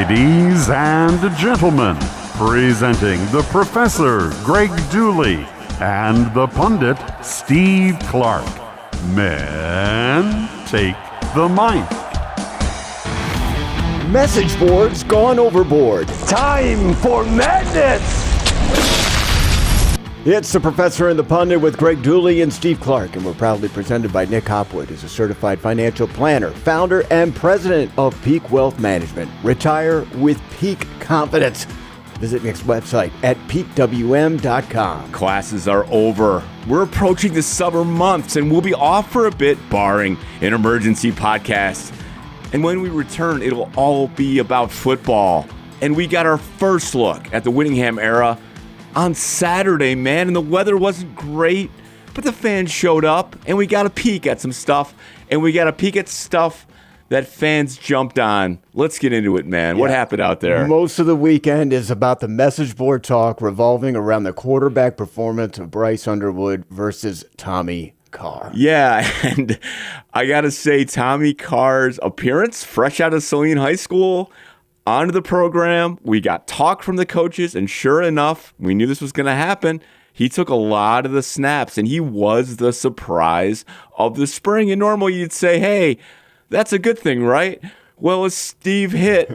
Ladies and gentlemen, presenting the Professor Greg Dooley and the Pundit Steve Clark. Men, take the mic. Message boards gone overboard. Time for madness! It's the Professor and the Pundit with Greg Dooley and Steve Clark, and we're proudly presented by Nick Hopwood, who's a certified financial planner, founder and president of Peak Wealth Management. Retire with peak confidence. Visit Nick's website at peakwm.com. Classes are over. We're approaching the summer months, and we'll be off for a bit, barring an emergency podcast. And when we return, it'll all be about football. And we got our first look at the Whittingham era on Saturday, man, and the weather wasn't great, but the fans showed up, and we got a peek at some stuff, and we got a peek at stuff that fans jumped on. Let's get into it, man. Yeah. What happened out there? Most of the weekend is about the message board talk revolving around the quarterback performance of Bryce Underwood versus Tommy Carr. Yeah, and I got to say, Tommy Carr's appearance, fresh out of Saline High School, onto the program, we got talk from the coaches, and sure enough, we knew this was going to happen. He took a lot of the snaps, and he was the surprise of the spring. And normally you'd say, hey, that's a good thing, right? Well, as Steve hit,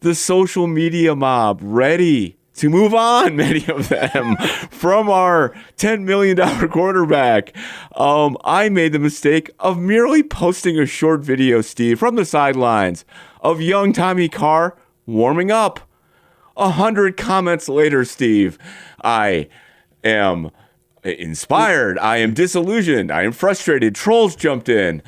the social media mob ready to move on, many of them, from our $10 million quarterback. I made the mistake of merely posting a short video, Steve, from the sidelines of young Tommy Carr warming up. 100 comments later, Steve, I am inspired. I am disillusioned. I am frustrated. Trolls jumped in.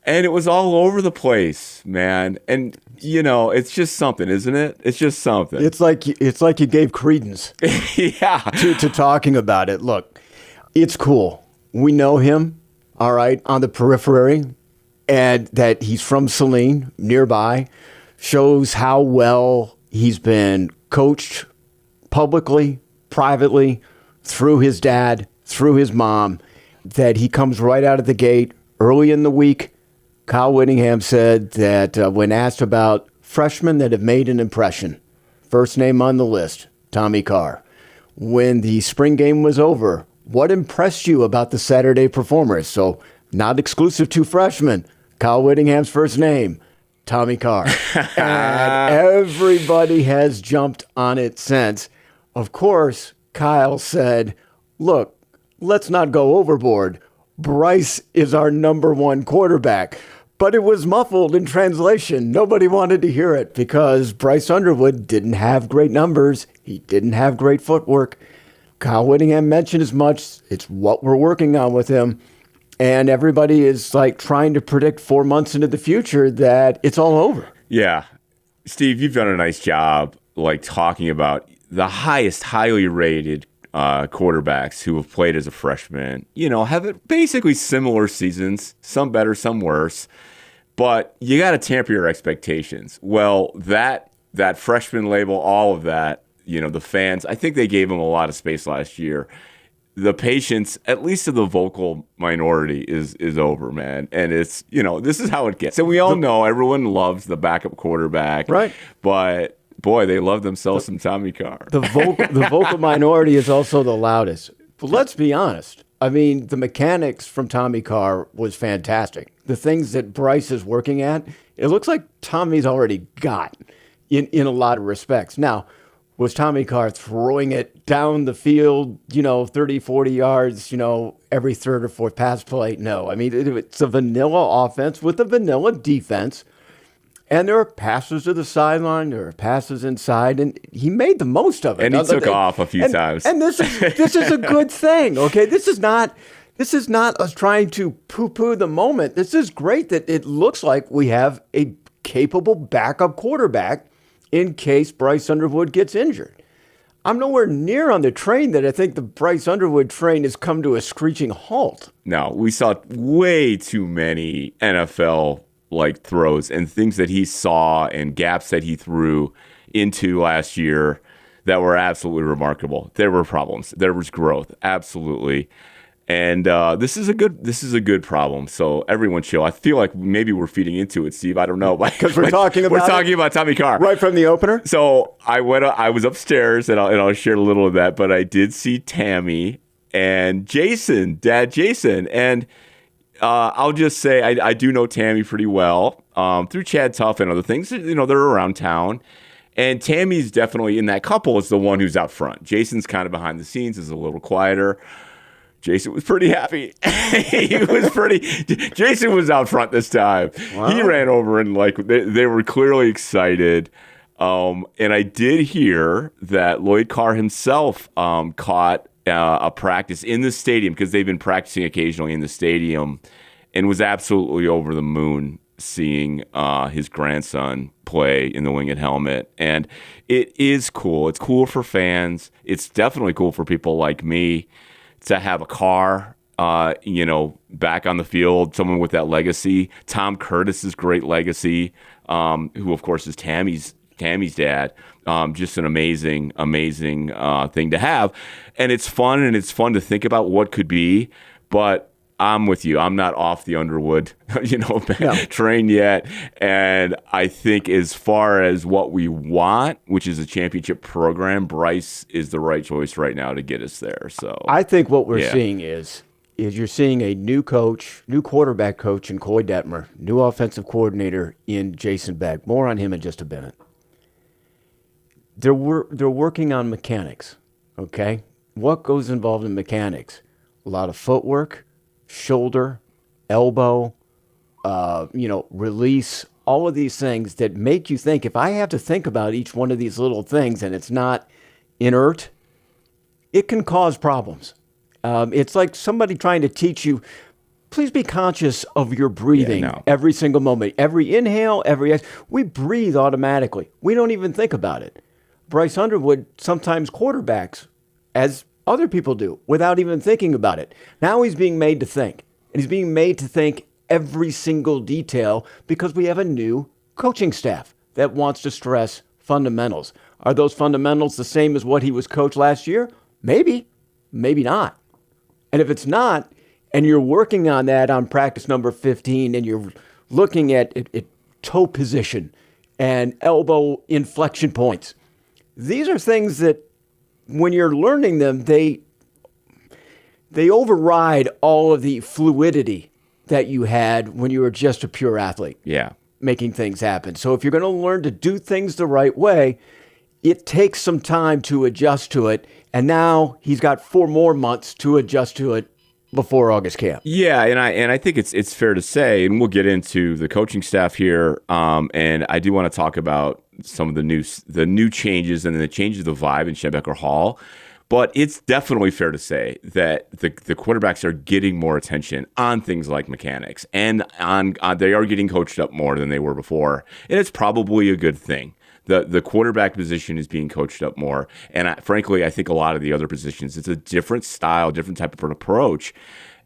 And it was all over the place, man. And, you know, it's just something, isn't it? It's just something. It's like you gave credence yeah. to talking about it. Look, it's cool. We know him, all right, on the periphery, and that he's from Saline, nearby. Shows how well he's been coached publicly, privately, through his dad, through his mom, that he comes right out of the gate early in the week. Kyle Whittingham said that when asked about freshmen that have made an impression, first name on the list, Tommy Carr. When the spring game was over, what impressed you about the Saturday performers? So not exclusive to freshmen. Kyle Whittingham's first name, Tommy Carr. And everybody has jumped on it since. Of course, Kyle said, look, let's not go overboard. Bryce is our number one quarterback. But it was muffled in translation. Nobody wanted to hear it because Bryce Underwood didn't have great numbers. He didn't have great footwork. Kyle Whittingham mentioned as much. It's what we're working on with him. And everybody is like trying to predict 4 months into the future that it's all over. Yeah. Steve, you've done a nice job like talking about the highly rated quarterbacks who have played as a freshman, you know, have basically similar seasons, some better, some worse, but you got to temper your expectations. Well, that freshman label, all of that, you know, the fans, I think they gave him a lot of space last year. The patience, at least of the vocal minority, is over, man. And it's, you know, this is how it gets. And we all know everyone loves the backup quarterback. Right. But boy, they love themselves some Tommy Carr. The vocal minority is also the loudest. But let's be honest. I mean, the mechanics from Tommy Carr was fantastic. The things that Bryce is working at, it looks like Tommy's already got in a lot of respects. Now, was Tommy Carr throwing it down the field, you know, 30, 40 yards, you know, every third or fourth pass play? No. I mean, it's a vanilla offense with a vanilla defense. And there are passes to the sideline, there are passes inside, and he made the most of it. And he took off a few times. And this is a good thing, okay? This is not us trying to poo-poo the moment. This is great that it looks like we have a capable backup quarterback in case Bryce Underwood gets injured. I'm nowhere near on the train that I think the Bryce Underwood train has come to a screeching halt. No, we saw way too many NFL like throws and things that he saw and gaps that he threw into last year that were absolutely remarkable. There were problems. There was growth. Absolutely. And this is a good problem. So everyone chill. I feel like maybe we're feeding into it, Steve. I don't know, because we're talking about Tommy Carr right from the opener. So I was upstairs, and I'll share a little of that. But I did see Tammy and Dad Jason, and I'll just say I do know Tammy pretty well through Chad Tuff and other things. They're around town. And Tammy's definitely in that couple is the one who's out front. Jason's kind of behind the scenes, is a little quieter. Jason was pretty happy. Jason was out front this time. Wow. He ran over and they were clearly excited. And I did hear that Lloyd Carr himself caught a practice in the stadium, because they've been practicing occasionally in the stadium, and was absolutely over the moon seeing his grandson play in the winged helmet. And it is cool. It's cool for fans. It's definitely cool for people like me to have a Carr, back on the field, someone with that legacy. Tom Curtis's great legacy, who of course is Tammy's dad. Just an amazing thing to have. And it's fun to think about what could be, but I'm with you. I'm not off the Underwood, train yet. And I think as far as what we want, which is a championship program, Bryce is the right choice right now to get us there. So I think what we're seeing is you're seeing a new coach, new quarterback coach in Coy Detmer, new offensive coordinator in Jason Beck. More on him in just a minute. They're working on mechanics, okay? What goes involved in mechanics? A lot of footwork, shoulder, elbow, release, all of these things that make you think. If I have to think about each one of these little things and it's not inert, it can cause problems. It's like somebody trying to teach you, please be conscious of your breathing every single moment. Every inhale, we breathe automatically. We don't even think about it. Bryce Underwood sometimes quarterbacks, as other people do, without even thinking about it. Now he's being made to think. And he's being made to think every single detail, because we have a new coaching staff that wants to stress fundamentals. Are those fundamentals the same as what he was coached last year? Maybe. Maybe not. And if it's not, and you're working on that on practice number 15, and you're looking at toe position and elbow inflection points, these are things that when you're learning them, they override all of the fluidity that you had when you were just a pure athlete. Yeah. Making things happen. So if you're going to learn to do things the right way, it takes some time to adjust to it. And now he's got 4 more months to adjust to it before August camp. Yeah, and I think it's fair to say, and we'll get into the coaching staff here, and I do want to talk about some of the new changes and the changes of the vibe in Schembechler Hall. But it's definitely fair to say that the quarterbacks are getting more attention on things like mechanics, and on they are getting coached up more than they were before, and it's probably a good thing. The quarterback position is being coached up more, and frankly, I think a lot of the other positions, it's a different style, different type of approach,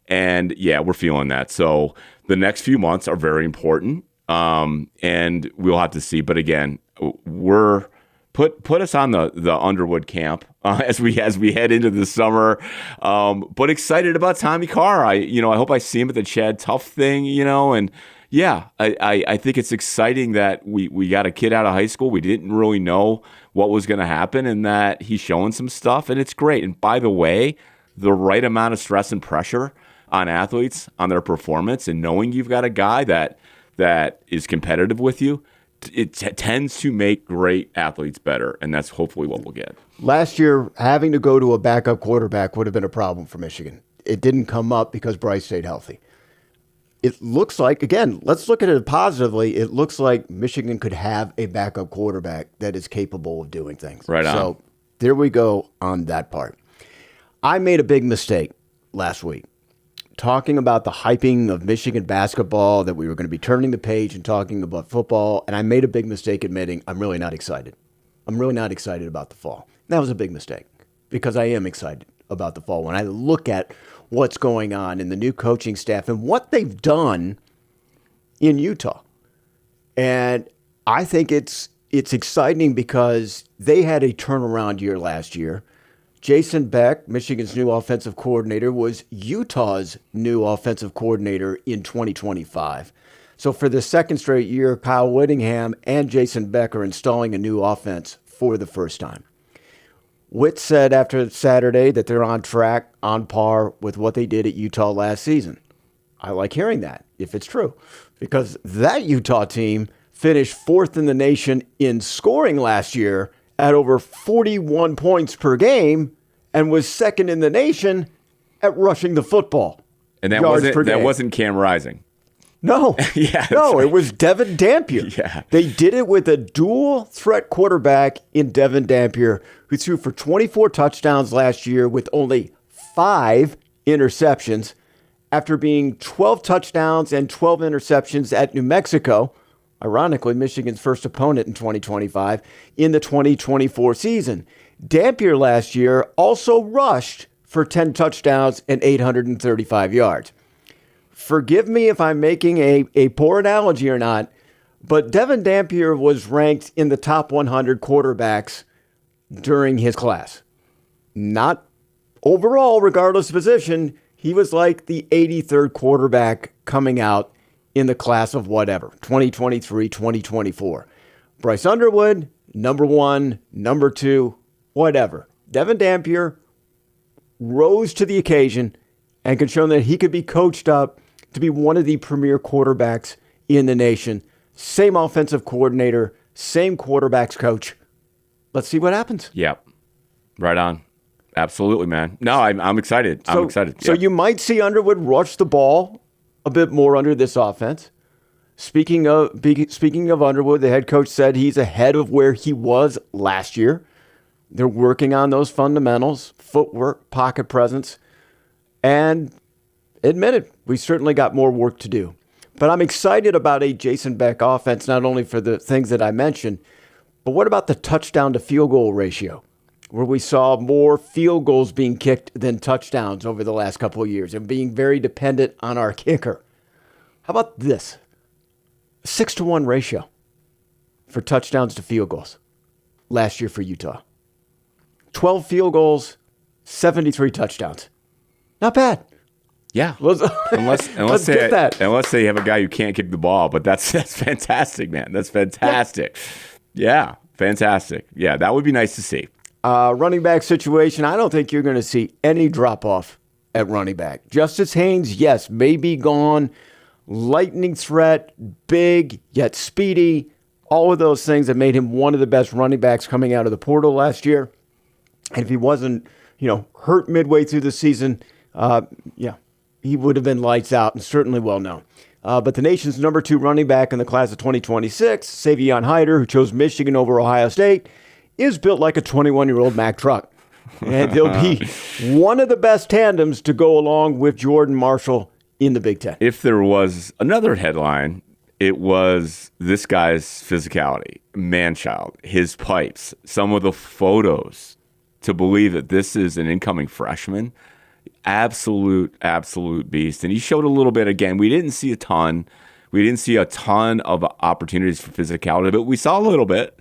and yeah, we're feeling that. So the next few months are very important, and we'll have to see. But again, we're put us on the Underwood camp as we head into the summer. But excited about Tommy Carr. I hope I see him at the Chad Tuff thing, and yeah, I think it's exciting that we got a kid out of high school. We didn't really know what was going to happen, and that he's showing some stuff, and it's great. And by the way, the right amount of stress and pressure on athletes, on their performance, and knowing you've got a guy that is competitive with you, it tends to make great athletes better, and that's hopefully what we'll get. Last year, having to go to a backup quarterback would have been a problem for Michigan. It didn't come up because Bryce stayed healthy. It looks like, again, let's look at it positively. It looks like Michigan could have a backup quarterback that is capable of doing things. Right on. So there we go on that part. I made a big mistake last week talking about the hyping of Michigan basketball, that we were going to be turning the page and talking about football, and I made a big mistake admitting I'm really not excited. I'm really not excited about the fall. That was a big mistake, because I am excited about the fall when I look at what's going on in the new coaching staff and what they've done in Utah. And I think it's exciting because they had a turnaround year last year Jason Beck, Michigan's new offensive coordinator, was Utah's new offensive coordinator in 2025. So for the second straight year, Kyle Whittingham and Jason Beck are installing a new offense for the first time. Witt said after Saturday that they're on track, on par with what they did at Utah last season. I like hearing that, if it's true, because that Utah team finished fourth in the nation in scoring last year at over 41 points per game and was second in the nation at rushing the football. And that wasn't Cam Rising. No. Yeah, no, right. It was Devin Dampier. Yeah. They did it with a dual threat quarterback in Devin Dampier, who threw for 24 touchdowns last year with only 5 interceptions after being 12 touchdowns and 12 interceptions at New Mexico, ironically Michigan's first opponent in 2025, in the 2024 season. Dampier last year also rushed for 10 touchdowns and 835 yards. Forgive me if I'm making a poor analogy or not, but Devin Dampier was ranked in the top 100 quarterbacks during his class. Not overall, regardless of position, he was like the 83rd quarterback coming out in the class of whatever, 2023, 2024. Bryce Underwood, number 1, number 2, whatever. Devin Dampier rose to the occasion and could show that he could be coached up to be one of the premier quarterbacks in the nation. Same offensive coordinator, same quarterbacks coach. Let's see what happens. Yep. Right on. Absolutely, man. No, I'm excited. I'm excited. So you might see Underwood rush the ball a bit more under this offense. Speaking of Underwood, the head coach said he's ahead of where he was last year. They're working on those fundamentals, footwork, pocket presence, and admitted we certainly got more work to do. But I'm excited about a Jason Beck offense, not only for the things that I mentioned, but what about the touchdown to field goal ratio, where we saw more field goals being kicked than touchdowns over the last couple of years and being very dependent on our kicker. How about this? 6-to-1 ratio for touchdowns to field goals last year for Utah. 12 field goals, 73 touchdowns. Not bad. Yeah, Let's they get that. Unless they have a guy who can't kick the ball, but that's fantastic, man. That's fantastic. Yeah, fantastic. Yeah, that would be nice to see. Running back situation, I don't think you're going to see any drop-off at running back. Justice Haynes, yes, may be gone. Lightning threat, big, yet speedy. All of those things that made him one of the best running backs coming out of the portal last year. And if he wasn't, hurt midway through the season, he would have been lights out and certainly well known. But the nation's number 2 running back in the class of 2026, Savion Hyder, who chose Michigan over Ohio State, is built like a 21-year-old Mack truck. And he'll be one of the best tandems to go along with Jordan Marshall in the Big Ten. If there was another headline, it was this guy's physicality, man-child, his pipes, some of the photos to believe that this is an incoming freshman. Absolute beast. And he showed a little bit again. We didn't see a ton. We didn't see a ton of opportunities for physicality, but we saw a little bit.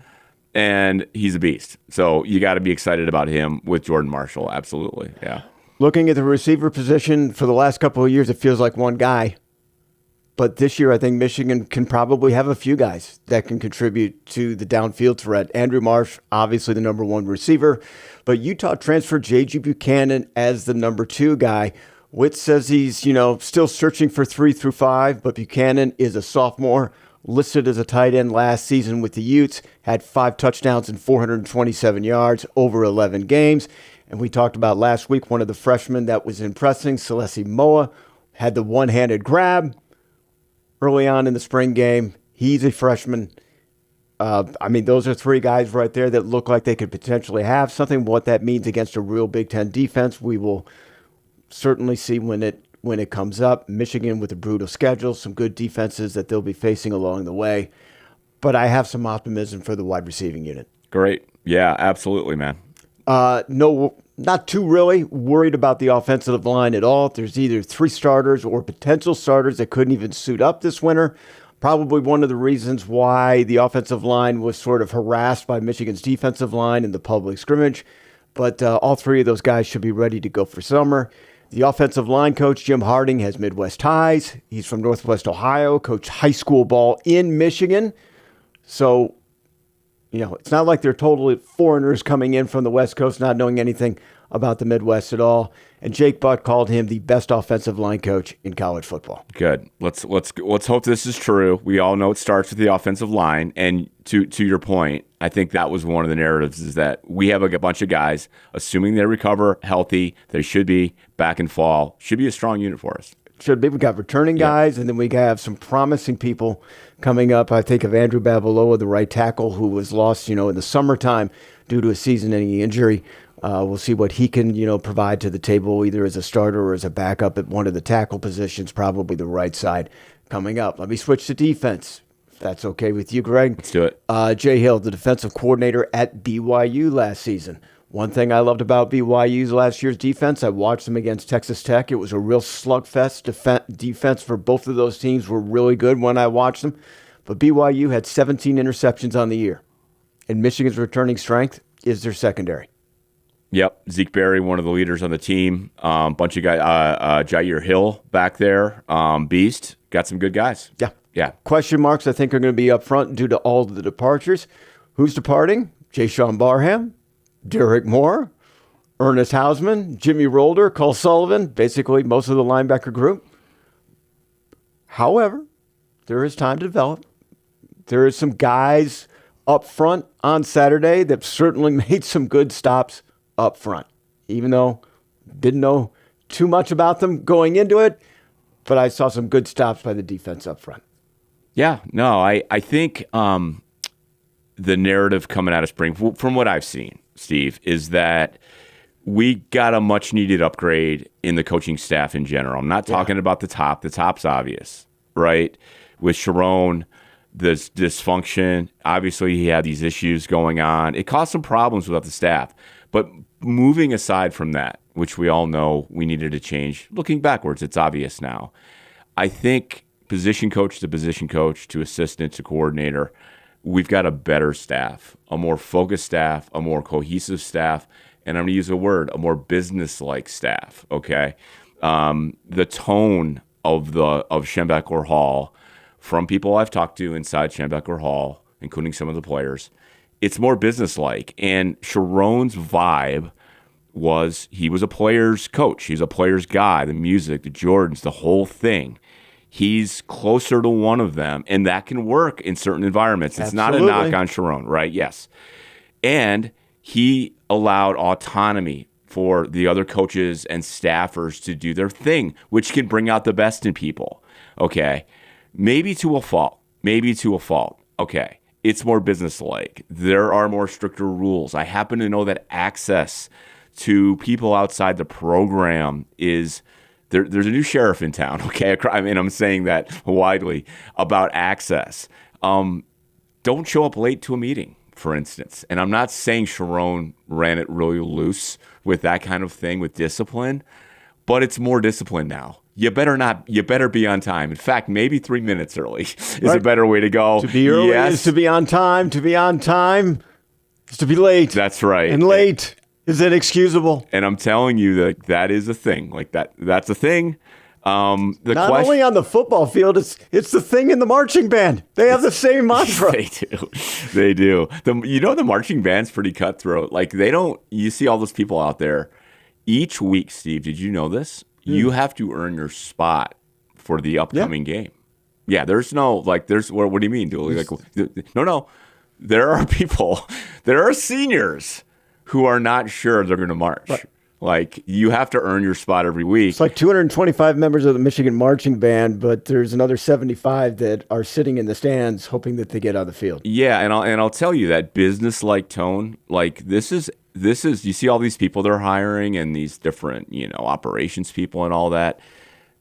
And he's a beast. So you got to be excited about him with Jordan Marshall. Absolutely. Yeah. Looking at the receiver position for the last couple of years, it feels like one guy. But this year, I think Michigan can probably have a few guys that can contribute to the downfield threat. Andrew Marsh, obviously the number 1 receiver, but Utah transferred J.G. Buchanan as the number 2 guy. Witt says he's, still searching for 3 through 5, but Buchanan is a sophomore, listed as a tight end last season with the Utes, had 5 touchdowns and 427 yards over 11 games. And we talked about last week, one of the freshmen that was impressing, Celesi Moa, had the one-handed grab early on in the spring game. He's a freshman. Those are 3 guys right there that look like they could potentially have something. What that means against a real Big Ten defense, we will certainly see when it comes up. Michigan with a brutal schedule, some good defenses that they'll be facing along the way. But I have some optimism for the wide receiving unit. Great. Yeah, absolutely, man. No, not too really worried about the offensive line at all. There's either 3 starters or potential starters that couldn't even suit up this winter. Probably one of the reasons why the offensive line was sort of harassed by Michigan's defensive line in the public scrimmage. But all three of those guys should be ready to go for summer. The offensive line coach, Jim Harding, has Midwest ties. He's from Northwest Ohio, coached high school ball in Michigan. So, it's not like they're totally foreigners coming in from the West Coast, not knowing anything about the Midwest at all. And Jake Butt called him the best offensive line coach in college football. Good. Let's hope this is true. We all know it starts with the offensive line. And to your point, I think that was one of the narratives, is that we have a bunch of guys, assuming they recover healthy, they should be back in fall, should be a strong unit for us. Should be. We got returning guys, and then we have some promising people coming up. I think of Andrew Babaloa, the right tackle, who was lost, in the summertime due to a season-ending injury. We'll see what he can, provide to the table, either as a starter or as a backup at one of the tackle positions, probably the right side coming up. Let me switch to defense, if that's okay with you, Greg. Let's do it. Jay Hill, the defensive coordinator at BYU last season. One thing I loved about BYU's last year's defense, I watched them against Texas Tech. It was a real slugfest. Defense for both of those teams were really good when I watched them. But BYU had 17 interceptions on the year. And Michigan's returning strength is their secondary. Yep. Zeke Berry, one of the leaders on the team. Bunch of guys. Jair Hill back there. Beast. Got some good guys. Yeah. Question marks, I think, are going to be up front due to all of the departures. Who's departing? Jay-Sean Barham, Derek Moore, Ernest Hausman, Jimmy Rolder, Cole Sullivan, basically most of the linebacker group. However, there is time to develop. There is some guys up front on Saturday that certainly made some good stops up front, even though didn't know too much about them going into it, but I saw some good stops by the defense up front. Yeah, no, I think the narrative coming out of spring, from what I've seen, Steve, is that we got a much-needed upgrade in the coaching staff in general. I'm not talking about the top. The top's obvious, right? With Sharon, this dysfunction, obviously he had these issues going on. It caused some problems with the staff. But moving aside from that, which we all know we needed to change, looking backwards, it's obvious now. I think position coach to assistant to coordinator, we've got a better staff, a more focused staff, a more cohesive staff, and I'm going to use a word, a more business-like staff, okay? The tone of Schembechler Hall, from people I've talked to inside Schembechler Hall, including some of the players, it's more business-like. And Sharon's vibe was he was a player's coach. He's a player's guy, the music, the Jordans, the whole thing. He's closer to one of them, and that can work in certain environments. It's Absolutely. not a knock on Sharon, right? Yes. And he allowed autonomy for the other coaches and staffers to do their thing, which can bring out the best in people. Okay. Maybe to a fault. Okay. It's more business-like. There are more stricter rules. I happen to know that access to people outside the program is there's a new sheriff in town, okay? I mean, I'm saying that widely about access. Don't show up late to a meeting, for instance. And I'm not saying Sharon ran it really loose with that kind of thing, with discipline, but it's more disciplined now. You better be on time. In fact, maybe 3 minutes early is a better way to go. To be early is to be on time. To be on time is to be late. That's right. And late is inexcusable. And I'm telling you that is a thing. Like that's a thing. Not only on the football field, it's the thing in the marching band. They have the same mantra. They do. The marching band's pretty cutthroat. Like you see all those people out there each week, Steve, did you know this? You have to earn your spot for the upcoming game. Yeah, there's no, what do you mean, Dooley? No. There are seniors who are not sure they're going to march. Right. Like, you have to earn your spot every week. It's like 225 members of the Michigan marching band, but there's another 75 that are sitting in the stands hoping that they get on the field. Yeah, and I'll tell you that business-like tone, like this is you see all these people they're hiring and these different, operations people and all that.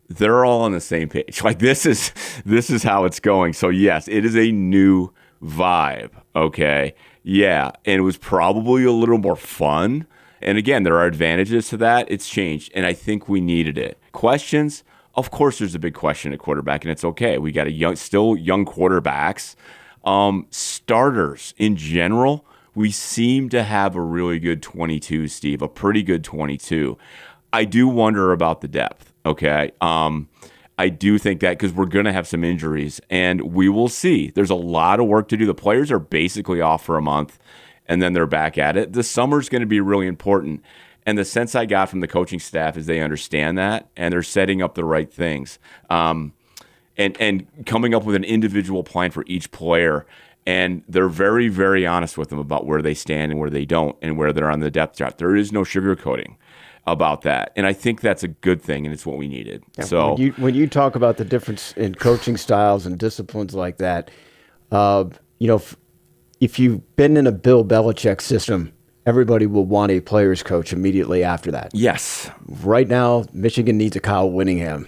They're all on the same page. Like this is how it's going. So yes, it is a new vibe. Okay. Yeah. And it was probably a little more fun. And again, there are advantages to that. It's changed. And I think we needed it. Questions? Of course, there's a big question at quarterback, and it's okay. We got still young quarterbacks. Starters in general, we seem to have a really good 22, Steve, a pretty good 22. I do wonder about the depth, okay? I do think that because we're going to have some injuries, and we will see. There's a lot of work to do. The players are basically off for a month, and then they're back at it. The summer's going to be really important. And the sense I got from the coaching staff is they understand that, and they're setting up the right things. And coming up with an individual plan for each player. And they're very, very honest with them about where they stand and where they don't and where they're on the depth chart. There is no sugarcoating about that. And I think that's a good thing, and it's what we needed. Yeah, so when you talk about the difference in coaching styles and disciplines like that, if you've been in a Bill Belichick system, everybody will want a player's coach immediately after that. yes. Right now, Michigan needs a Kyle Whittingham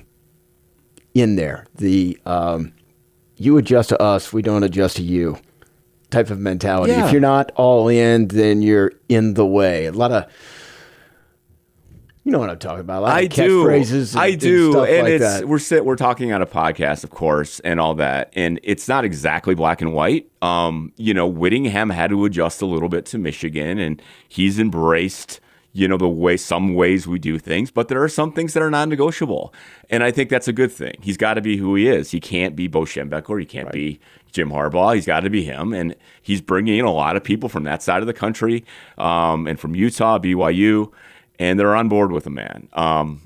in there. The you adjust to us, we don't adjust to you type of mentality. Yeah. If you're not all in, then you're in the way. A lot of, you know what I'm talking about. A lot of catchphrases. I do. Stuff And like it's that. we're talking on a podcast, of course, and all that. And it's not exactly black and white. Whittingham had to adjust a little bit to Michigan, and he's embraced some ways we do things, but there are some things that are non-negotiable. And I think that's a good thing. He's got to be who he is. He can't be Bo Schembechler. He can't be Jim Harbaugh. He's got to be him. And he's bringing in a lot of people from that side of the country, and from Utah, BYU, and they're on board with the man.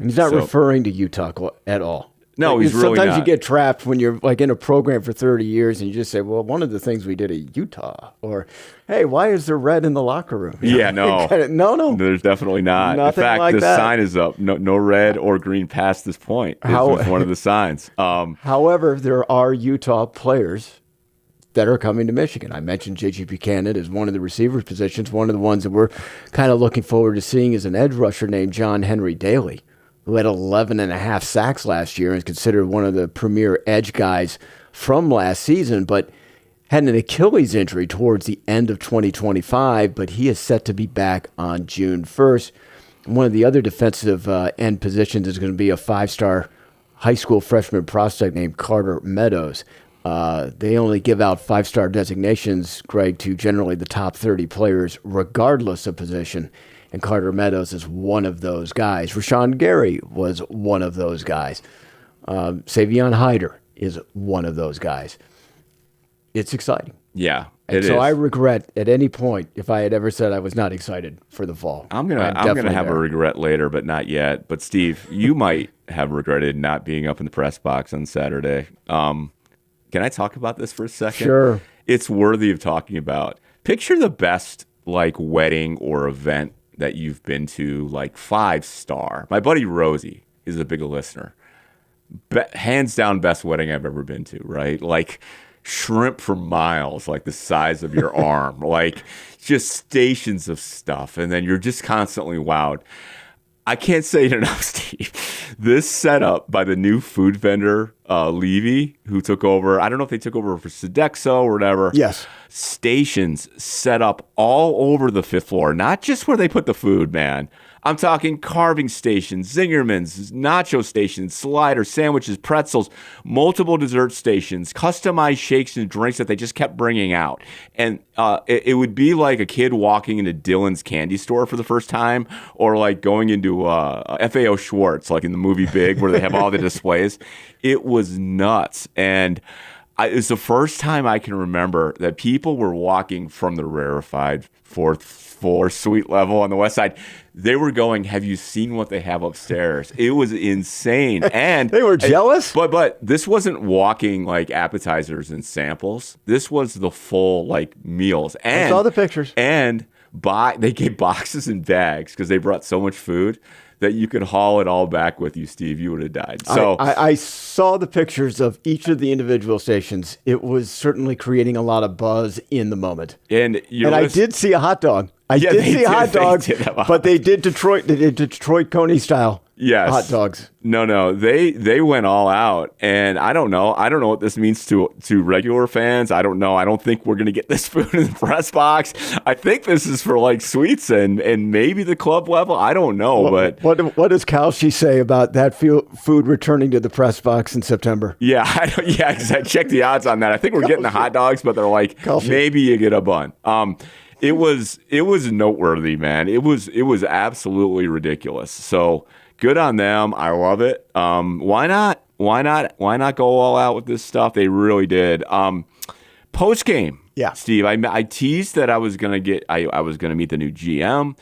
He's not referring to Utah at all. No, he's really Sometimes not. you get trapped when you're like in a program for 30 years and you just say, well, one of the things we did at Utah, or, hey, why is there red in the locker room? Yeah, no. No. There's definitely not. Nothing in fact, like the that. sign is up. No red or green past this point. This was one of the signs. However, there are Utah players that are coming to Michigan. I mentioned J.G. Buchanan as one of the receiver positions. One of the ones that we're kind of looking forward to seeing is an edge rusher named John Henry Daly, who had 11 and a half sacks last year and is considered one of the premier edge guys from last season, but had an Achilles injury towards the end of 2025, but he is set to be back on June 1st. One of the other defensive end positions is going to be a 5-star high school freshman prospect named Carter Meadows. They only give out 5-star designations, Greg, to generally the top 30 players, regardless of position. And Carter Meadows is one of those guys. Rashawn Gary was one of those guys. Savion Hyder is one of those guys. It's exciting. Yeah, And it so is. I regret at any point if I had ever said I was not excited for the fall. I'm gonna have a regret later, but not yet. But Steve, you might have regretted not being up in the press box on Saturday. Can I talk about this for a second? Sure. It's worthy of talking about. Picture the best wedding or event that you've been to, 5-star. My buddy Rosie is a big listener. Hands down best wedding I've ever been to, right? Shrimp for miles, the size of your arm, just stations of stuff. And then you're just constantly wowed. I can't say it enough, Steve. This setup by the new food vendor, Levy, who took over, I don't know if they took over for Sodexo or whatever. Yes. Stations set up all over the 5th floor, not just where they put the food, man. I'm talking carving stations, Zingerman's, nacho stations, sliders, sandwiches, pretzels, multiple dessert stations, customized shakes and drinks that they just kept bringing out. And it would be like a kid walking into Dylan's candy store for the first time, or going into FAO Schwartz, in the movie Big, where they have all the displays. It was nuts. And it's the first time I can remember that people were walking from the rarefied 4th floor suite level on the west side. They were going, have you seen what they have upstairs? It was insane. And They were jealous? But this wasn't walking appetizers and samples. This was the full meals. And I saw the pictures. And they gave boxes and bags because they brought so much food that you could haul it all back with you, Steve. You would have died. So I saw the pictures of each of the individual stations. It was certainly creating a lot of buzz in the moment. And I did see a hot dog. I did see hot dogs, but they did Detroit Coney style hot dogs. No, they went all out, and I don't know what this means to regular fans. I don't know. I don't think we're gonna get this food in the press box. I think this is for suites and maybe the club level. I don't know, but what does Kalshi say about that food returning to the press box in September? Yeah, exactly. Check the odds on that. I think we're getting the hot dogs, but they're Kalshi. maybe you get a bun. it was noteworthy, man. It was absolutely ridiculous. So good on them. I love it. Why not go all out with this stuff? They really did. Post game, Yeah. Steve. I teased that I was gonna meet the new GM.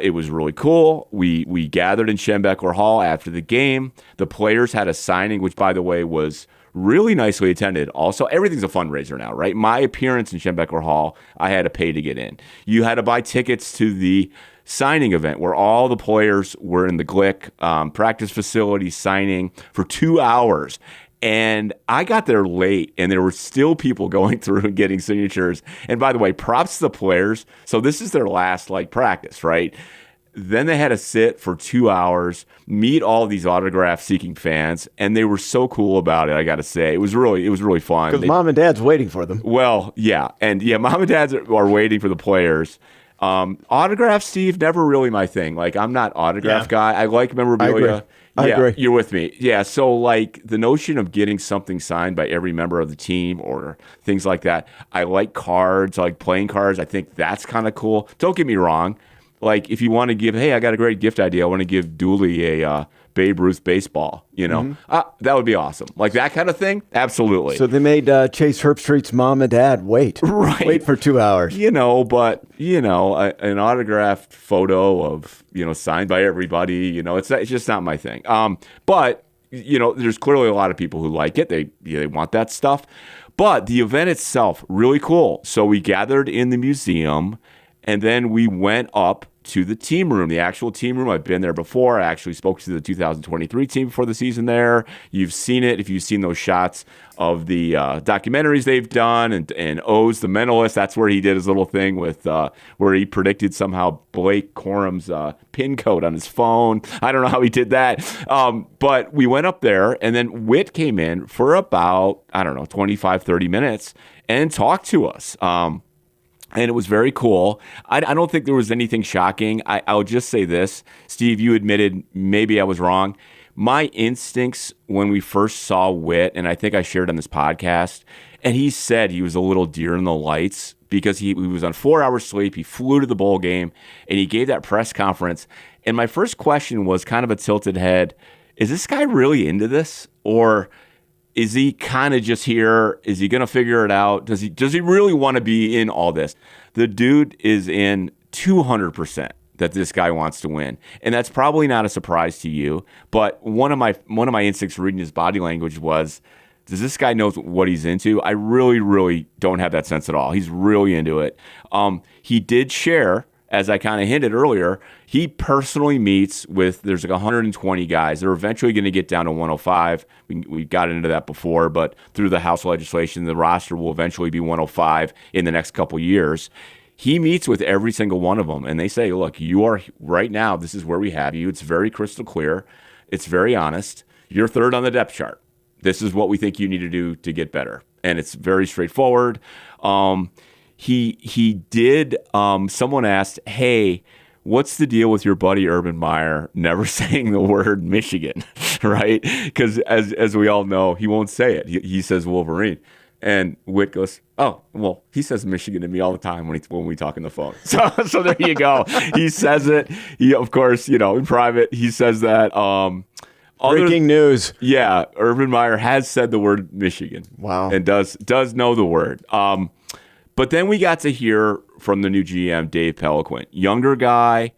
It was really cool. We gathered in Schembechler Hall after the game. The players had a signing, which, by the way, was really nicely attended. Also, everything's a fundraiser now, right? My appearance in Schembechler Hall, I had to pay to get in. You had to buy tickets to the signing event where all the players were in the Glick practice facility signing for 2 hours. And I got there late, and there were still people going through and getting signatures. And by the way, props to the players. So this is their last practice, right? Then they had to sit for 2 hours, meet all these autograph-seeking fans, and they were so cool about it. I got to say, it was really fun. Because mom and dad's waiting for them. Well, yeah, mom and dad are waiting for the players. Autographs, Steve, never really my thing. I'm not autograph guy. I like memorabilia. I agree. You're with me. Yeah, so the notion of getting something signed by every member of the team or things like that. I like cards, I like playing cards. I think that's kind of cool. Don't get me wrong. If you want to give, hey, I got a great gift idea. I want to give Dooley a Babe Ruth baseball, that would be awesome. That kind of thing? Absolutely. So they made Chase Herbstreit's mom and dad wait. Right. Wait for 2 hours. An autographed photo of, signed by everybody, it's just not my thing. But there's clearly a lot of people who like it. They want that stuff. But the event itself, really cool. So we gathered in the museum, and then we went up to the team room, the actual team room. I've been there before. I actually spoke to the 2023 team before the season there. You've seen it if you've seen those shots of the documentaries they've done, and O's the Mentalist. That's where he did his little thing with where he predicted somehow Blake Corum's pin code on his phone. I don't know how he did that. But we went up there, and then Whit came in for about, 25, 30 minutes and talked to us. And it was very cool. I don't think there was anything shocking. I'll just say this. Steve, you admitted maybe I was wrong. My instincts when we first saw Whit, and I think I shared on this podcast, and he said he was a little deer in the lights because he was on 4 hours sleep. He flew to the bowl game, and he gave that press conference. And my first question was kind of a tilted head. Is this guy really into this? Or is he kind of just here? Is he going to figure it out? Does he really want to be in all this? The dude is in 200% that this guy wants to win. And that's probably not a surprise to you. But one of my instincts reading his body language was, does this guy know what he's into? I really, really don't have that sense at all. He's really into it. He did share, as I kind of hinted earlier, he personally meets with, there's 120 guys. They're eventually going to get down to 105. We got into that before, but through the House legislation, the roster will eventually be 105 in the next couple years. He meets with every single one of them, and they say, look, you are right now, this is where we have you. It's very crystal clear. It's very honest. You're third on the depth chart. This is what we think you need to do to get better. And it's very straightforward. He did, someone asked, hey, what's the deal with your buddy Urban Meyer never saying the word Michigan, right? Because as we all know, he won't say it. He says Wolverine. And Whit goes, oh, well, he says Michigan to me all the time when we talk on the phone. So there you go. He says it. He, of course, in private, he says that. Breaking news. Yeah, Urban Meyer has said the word Michigan. Wow. And does know the word. But then we got to hear from the new GM, Dave Peliquin. Younger guy,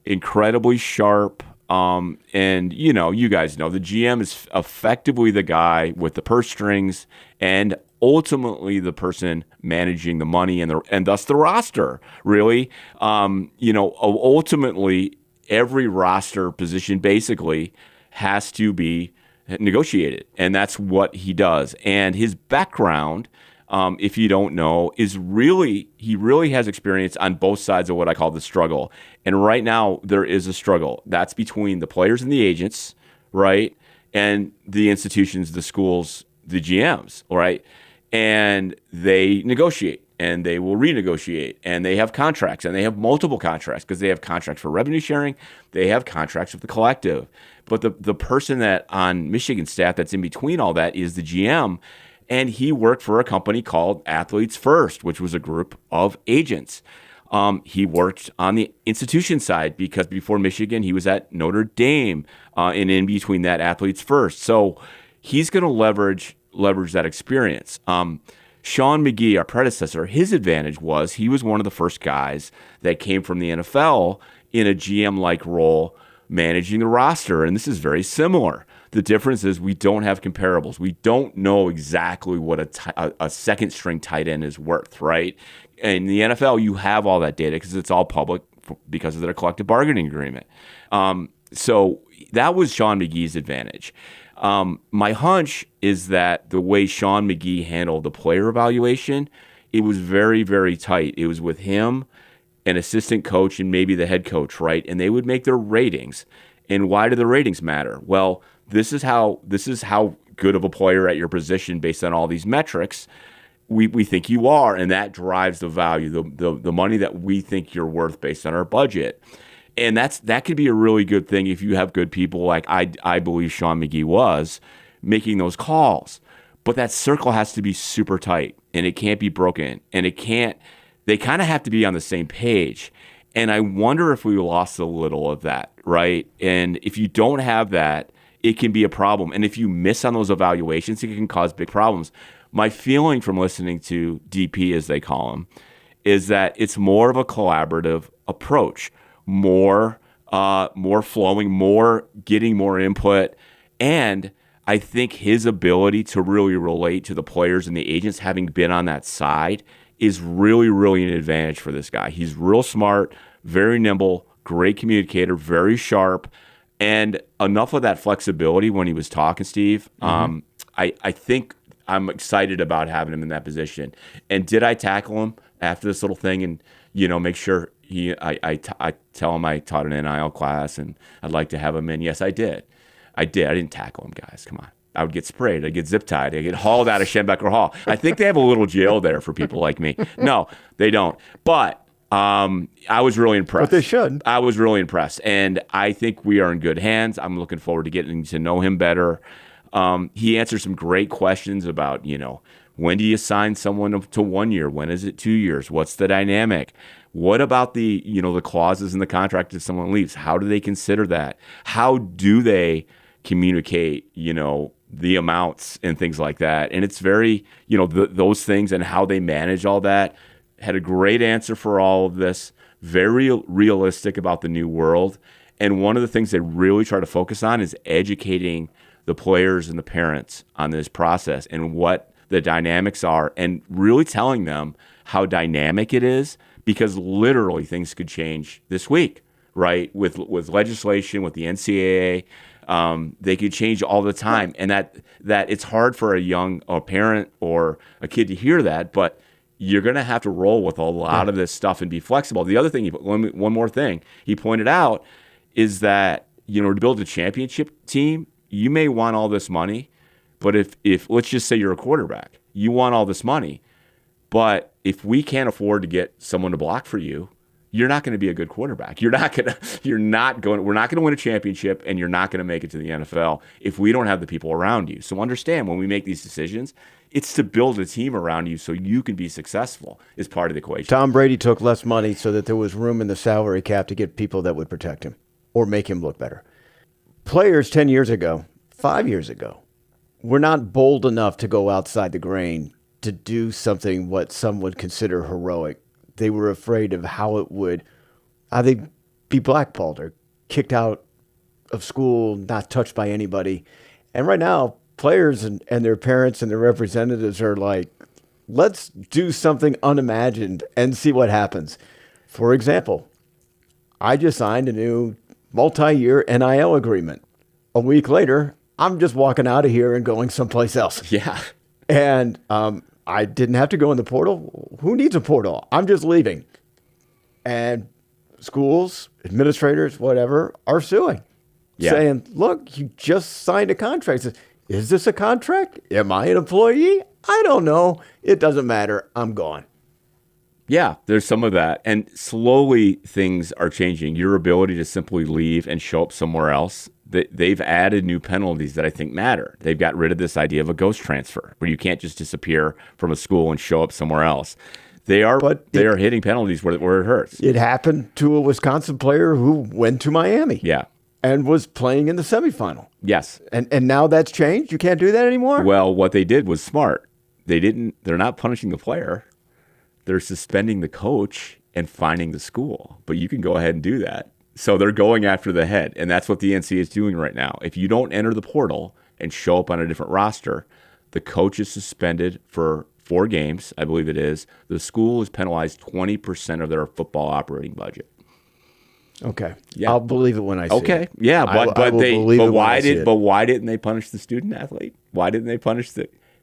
incredibly sharp. And, you guys know the GM is effectively the guy with the purse strings and ultimately the person managing the money and thus the roster, really. Ultimately, every roster position basically has to be negotiated. And that's what he does. And his background, if you don't know, he really has experience on both sides of what I call the struggle. And right now there is a struggle. That's between the players and the agents, right? And the institutions, the schools, the GMs, right? And they negotiate and they will renegotiate and they have contracts and they have multiple contracts because they have contracts for revenue sharing. They have contracts with the collective. But the person that on Michigan staff that's in between all that is the GM. And he worked for a company called Athletes First, which was a group of agents. He worked on the institution side because before Michigan, he was at Notre Dame, and in between that, Athletes First. So he's going to leverage that experience. Sean McGee, our predecessor, his advantage was he was one of the first guys that came from the NFL in a GM-like role managing the roster, and this is very similar. The difference is we don't have comparables. We don't know exactly what a second-string tight end is worth, right? In the NFL, you have all that data because it's all public because of their collective bargaining agreement. So that was Sean McGee's advantage. My hunch is that the way Sean McGee handled the player evaluation, it was very, very tight. It was with him, an assistant coach, and maybe the head coach, right? And they would make their ratings. And why do the ratings matter? Well, this is how good of a player at your position based on all these metrics we think you are, and that drives the value, the money that we think you're worth based on our budget. And that could be a really good thing if you have good people like I believe Sean McGee was making those calls. But that circle has to be super tight, and it can't be broken, and they kind of have to be on the same page. And I wonder if we lost a little of that, right? And if you don't have that, it can be a problem. And if you miss on those evaluations, it can cause big problems. My feeling from listening to DP, as they call him, is that it's more of a collaborative approach, more flowing, more getting more input. And I think his ability to really relate to the players and the agents, having been on that side, is really, really an advantage for this guy. He's real smart, very nimble, great communicator, very sharp, and enough of that flexibility when he was talking, Steve. I think I'm excited about having him in that position. And did I tackle him after this little thing and, make sure I tell him I taught an NIL class and I'd like to have him in? Yes, I did. I didn't tackle him, guys. Come on. I would get sprayed. I'd get zip tied. I'd get hauled out of Schembechler Hall. I think they have a little jail there for people like me. No, they don't. But I was really impressed. But they should. I was really impressed. And I think we are in good hands. I'm looking forward to getting to know him better. He answered some great questions about, when do you sign someone to 1 year? When is it 2 years? What's the dynamic? What about the clauses in the contract if someone leaves? How do they consider that? How do they communicate, the amounts and things like that? And it's very, those things and how they manage all that. Had a great answer for all of this. Very realistic about the new world. And one of the things they really try to focus on is educating the players and the parents on this process and what the dynamics are, and really telling them how dynamic it is, because literally things could change this week, right? With legislation, with the NCAA, they could change all the time, and that it's hard for a parent or a kid to hear that, but you're going to have to roll with a lot of this stuff and be flexible. The other thing, one more thing he pointed out is that, to build a championship team, you may want all this money, but if let's just say you're a quarterback, you want all this money, but if we can't afford to get someone to block for you, you're not going to be a good quarterback. We're not going to win a championship, and you're not going to make it to the NFL if we don't have the people around you. So understand, when we make these decisions, it's to build a team around you so you can be successful is part of the equation. Tom Brady took less money so that there was room in the salary cap to get people that would protect him or make him look better. Players 10 years ago, 5 years ago, were not bold enough to go outside the grain to do something what some would consider heroic. They were afraid of how they'd be blackballed or kicked out of school, not touched by anybody. And right now, players and their parents and their representatives are like, let's do something unimagined and see what happens. For example, I just signed a new multi-year NIL agreement. A week later, I'm just walking out of here and going someplace else. Yeah. And I didn't have to go in the portal. Who needs a portal? I'm just leaving. And schools, administrators, whatever, are suing. Yeah. Saying, look, you just signed a contract. Is this a contract? Am I an employee? I don't know. It doesn't matter. I'm gone. Yeah, there's some of that. And slowly things are changing. Your ability to simply leave and show up somewhere else they've added new penalties that I think matter. They've got rid of this idea of a ghost transfer where you can't just disappear from a school and show up somewhere else. They are hitting penalties where it hurts. It happened to a Wisconsin player who went to Miami. Yeah. And was playing in the semifinal. Yes. And now that's changed? You can't do that anymore? Well, what they did was smart. They're not punishing the player. They're suspending the coach and fining the school. But you can go ahead and do that. So they're going after the head. And that's what the NCAA is doing right now. If you don't enter the portal and show up on a different roster, the coach is suspended for 4 games, I believe it is. The school is penalized 20% of their football operating budget. Okay. Yeah. I'll believe it when I see it. Okay. Yeah, but why didn't they punish the student athlete? Why didn't they punish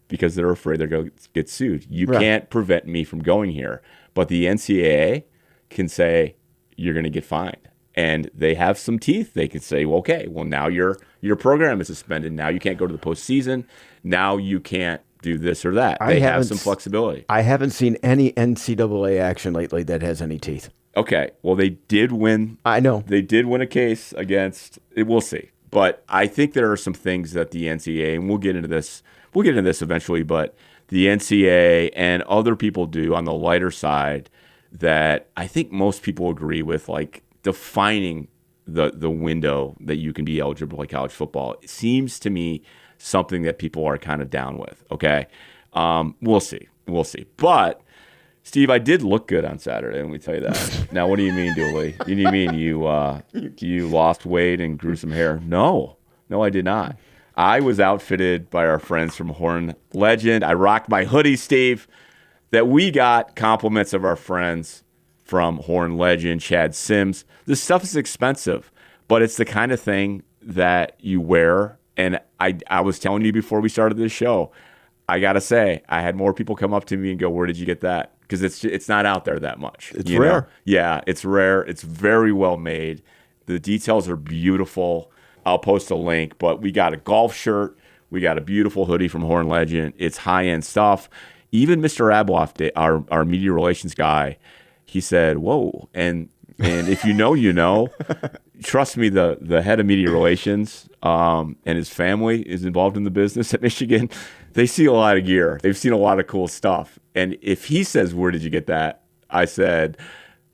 because they're afraid they're going to get sued. You can't prevent me from going here. But the NCAA can say you're going to get fined. And they have some teeth. They can say, well, okay, well, now your program is suspended. Now you can't go to the postseason. Now you can't do this or that. They have some flexibility. I haven't seen any NCAA action lately that has any teeth. Okay. Well, they did win. I know. They did win a case against, we'll see. But I think there are some things that the NCAA, and we'll get into this eventually, but the NCAA and other people do on the lighter side that I think most people agree with, like defining the window that you can be eligible to play college football. It seems to me something that people are kind of down with, okay? We'll see. But Steve, I did look good on Saturday, let me tell you that. Now, what do you mean, Dooley? You mean you lost weight and grew some hair? No, I did not. I was outfitted by our friends from Horn Legend. I rocked my hoodie, Steve, that we got compliments of our friends from Horn Legend, Chad Sims. This stuff is expensive, but it's the kind of thing that you wear. And I was telling you before we started this show, I got to say, I had more people come up to me and go, where did you get that? Because it's not out there that much. It's rare. Know? Yeah, it's rare. It's very well made. The details are beautiful. I'll post a link, but we got a golf shirt. We got a beautiful hoodie from Horn Legend. It's high-end stuff. Even Mr. Abloff, our media relations guy, he said, whoa. And if you know, you know. Trust me, the head of media relations and his family is involved in the business at Michigan. They see a lot of gear. They've seen a lot of cool stuff. And if he says, where did you get that? I said,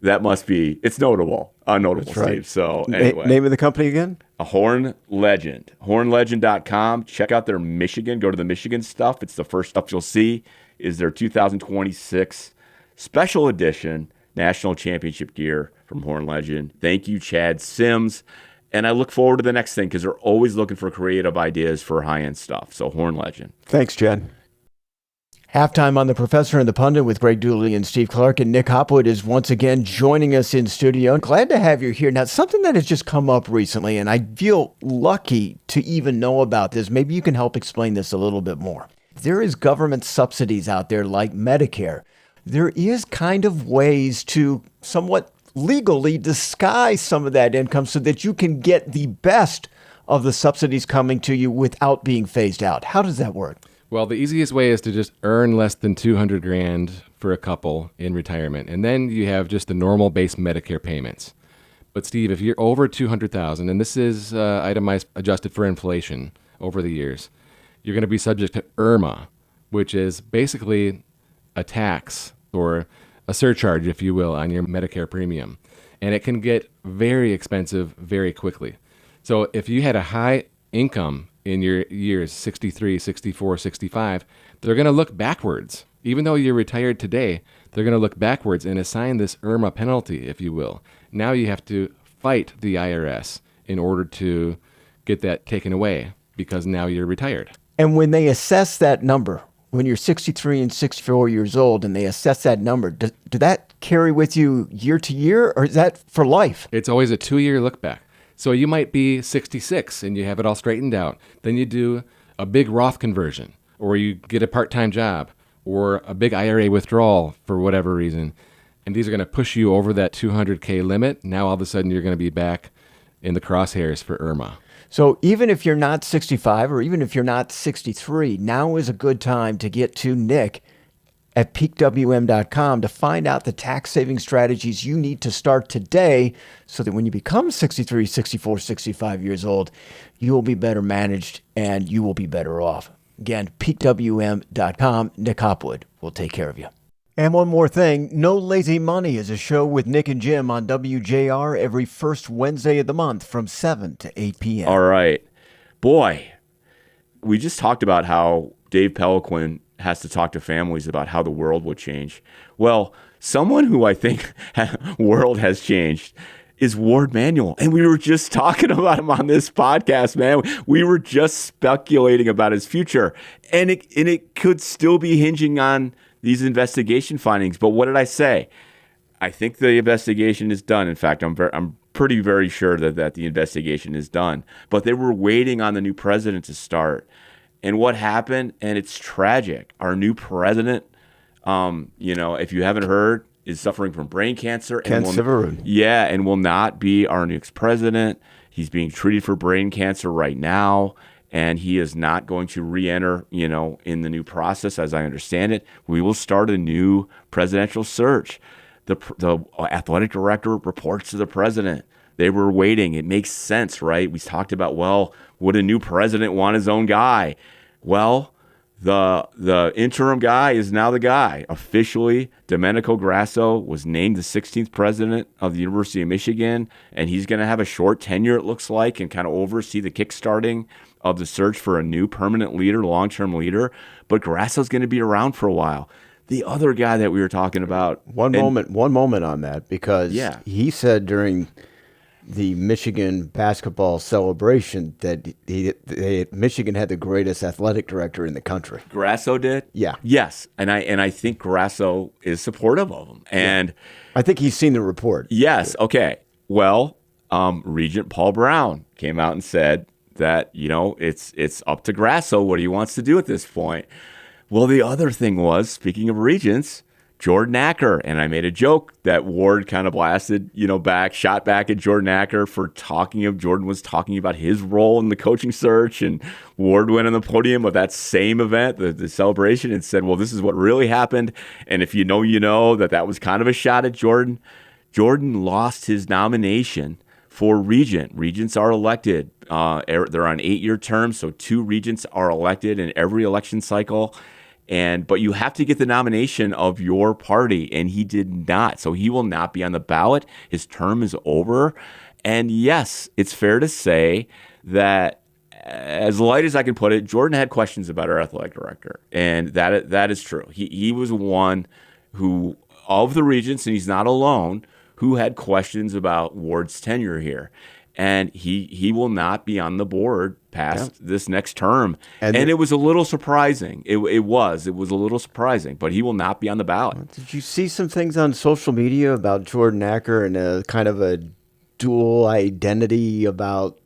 that must be, it's notable. Unnotable, Steve. Right. So anyway. Name of the company again? A Horn Legend. HornLegend.com. Check out their Michigan. Go to the Michigan stuff. It's the first stuff you'll see is their 2026 special edition national championship gear from Horn Legend. Thank you, Chad Sims. And I look forward to the next thing because they're always looking for creative ideas for high-end stuff. So Horn Legend. Thanks, Chad. Halftime on The Professor and the Pundit with Greg Dooley and Steve Clark. And Nick Hopwood is once again joining us in studio. Glad to have you here. Now, something that has just come up recently, and I feel lucky to even know about this. Maybe you can help explain this a little bit more. There is government subsidies out there like Medicare. There is kind of ways to somewhat legally disguise some of that income so that you can get the best of the subsidies coming to you without being phased out. How does that work? Well, the easiest way is to just earn less than $200,000 for a couple in retirement. And then you have just the normal base Medicare payments. But Steve, if you're over $200,000, and this is itemized, adjusted for inflation over the years, you're going to be subject to IRMA, which is basically a tax or a surcharge, if you will, on your Medicare premium. And it can get very expensive very quickly. So if you had a high income in your years 63, 64, 65, they're going to look backwards. Even though you're retired today, they're going to look backwards and assign this IRMA penalty, if you will. Now you have to fight the IRS in order to get that taken away because now you're retired. And when they assess that number, when you're 63 and 64 years old and they assess that number, do that carry with you year to year or is that for life? It's always a 2-year look back. So you might be 66 and you have it all straightened out. Then you do a big Roth conversion or you get a part-time job or a big IRA withdrawal for whatever reason. And these are going to push you over that $200K limit. Now all of a sudden you're going to be back in the crosshairs for IRMA. So even if you're not 65 or even if you're not 63, now is a good time to get to Nick at peakwm.com to find out the tax saving strategies you need to start today so that when you become 63, 64, 65 years old, you will be better managed and you will be better off. Again, peakwm.com. Nick Hopwood will take care of you. And one more thing, No Lazy Money is a show with Nick and Jim on WJR every first Wednesday of the month from 7 to 8 p.m. All right. Boy, we just talked about how Dave Peliquin has to talk to families about how the world will change. Well, someone who I think world has changed is Ward Manuel. And we were just talking about him on this podcast, man. We were just speculating about his future. And it could still be hinging on these investigation findings. But what did I say? I think the investigation is done. In fact, I'm pretty very sure that the investigation is done. But they were waiting on the new president to start. And what happened, and it's tragic, our new president, if you haven't heard, is suffering from brain cancer. Ken Severud. Yeah, and will not be our next president. He's being treated for brain cancer right now, and he is not going to re-enter, in the new process, as I understand it. We will start a new presidential search. The athletic director reports to the president. They were waiting. It makes sense, right? We talked about, would a new president want his own guy? Well, the interim guy is now the guy. Officially, Domenico Grasso was named the 16th president of the University of Michigan, and he's going to have a short tenure, it looks like, and kind of oversee the kickstarting of the search for a new permanent leader, long-term leader. But Grasso's going to be around for a while. The other guy that we were talking about. One moment on that, because he said during the Michigan basketball celebration that Michigan had the greatest athletic director in the country. Grasso did? Yeah. Yes. And I think Grasso is supportive of him. And I think he's seen the report. Yes. Okay. Well, Regent Paul Brown came out and said that, it's up to Grasso what he wants to do at this point. Well, the other thing was, speaking of regents, Jordan Acker, and I made a joke that Ward kind of blasted, shot back at Jordan Acker for Jordan was talking about his role in the coaching search, and Ward went on the podium of that same event, the celebration, and said, well, this is what really happened, and if you know that was kind of a shot at Jordan. Jordan lost his nomination for regent. Regents are elected. They're on 8-year terms, so 2 regents are elected in every election cycle. But you have to get the nomination of your party, and he did not. So he will not be on the ballot. His term is over. And yes, it's fair to say that, as light as I can put it, Jordan had questions about our athletic director. And that is true. He was one who, of the regents, and he's not alone, who had questions about Ward's tenure here. And he will not be on the board past this next term. And it was a little surprising. It was a little surprising, but he will not be on the ballot. Did you see some things on social media about Jordan Acker and a kind of a dual identity about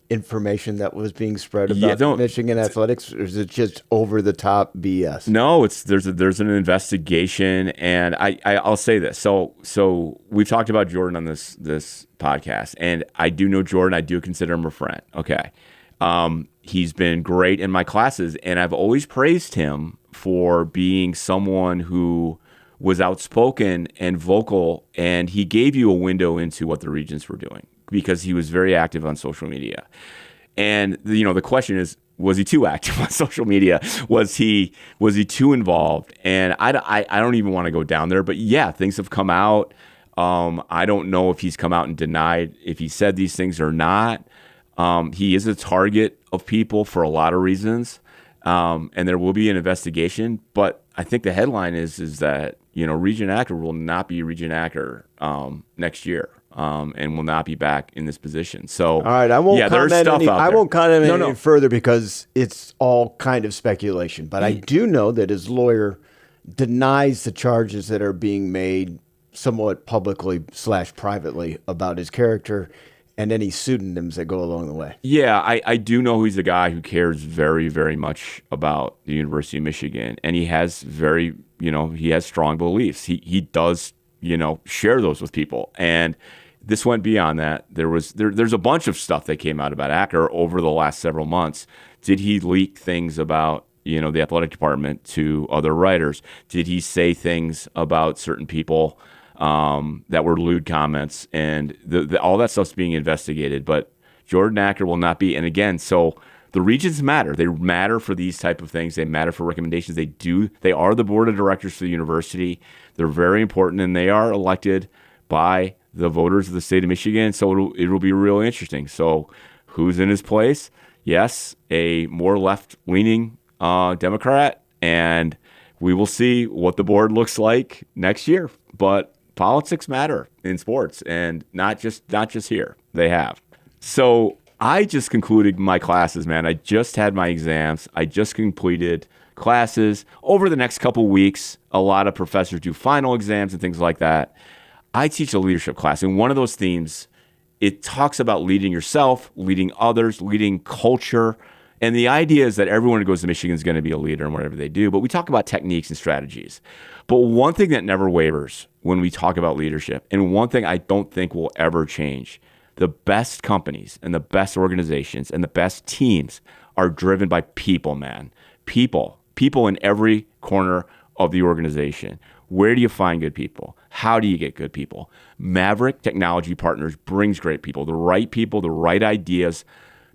information that was being spread about Michigan athletics, or is it just over the top BS? No, there's an investigation, and I'll say this. So we've talked about Jordan on this podcast, and I do know Jordan. I do consider him a friend. Okay, he's been great in my classes, and I've always praised him for being someone who was outspoken and vocal, and he gave you a window into what the regents were doing, because he was very active on social media. And the question is, was he too active on social media? Was he too involved? And I don't even want to go down there, but yeah, things have come out. I don't know if he's come out and denied if he said these things or not. He is a target of people for a lot of reasons. And there will be an investigation, but I think the headline is that, Regent Acker will not be Regent Acker next year. And will not be back in this position. So, all right, I won't comment any further because it's all kind of speculation. But I do know that his lawyer denies the charges that are being made somewhat publicly / privately about his character and any pseudonyms that go along the way. Yeah, I do know he's a guy who cares very, very much about the University of Michigan, and he has he has strong beliefs. He does share those with people. And this went beyond that. There's a bunch of stuff that came out about Acker over the last several months. Did he leak things about, the athletic department to other writers? Did he say things about certain people that were lewd comments? And all that stuff's being investigated. But Jordan Acker will not be. And again, so the regions matter. They matter for these type of things. They matter for recommendations. They are the board of directors for the university. They're very important, and they are elected by the voters of the state of Michigan. So it'll be real interesting. So who's in his place? Yes, a more left-leaning Democrat, and we will see what the board looks like next year. But politics matter in sports, and not just here. They have. So I just concluded my classes, man. I just had my exams. I just completed classes. Over the next couple weeks, a lot of professors do final exams and things like that. I teach a leadership class, and one of those themes, it talks about leading yourself, leading others, leading culture. And the idea is that everyone who goes to Michigan is going to be a leader in whatever they do. But we talk about techniques and strategies. But one thing that never wavers when we talk about leadership, and one thing I don't think will ever change, the best companies and the best organizations and the best teams are driven by people, man. People in every corner of the organization. Where do you find good people? How do you get good people? Maverick Technology Partners brings great people, the right ideas,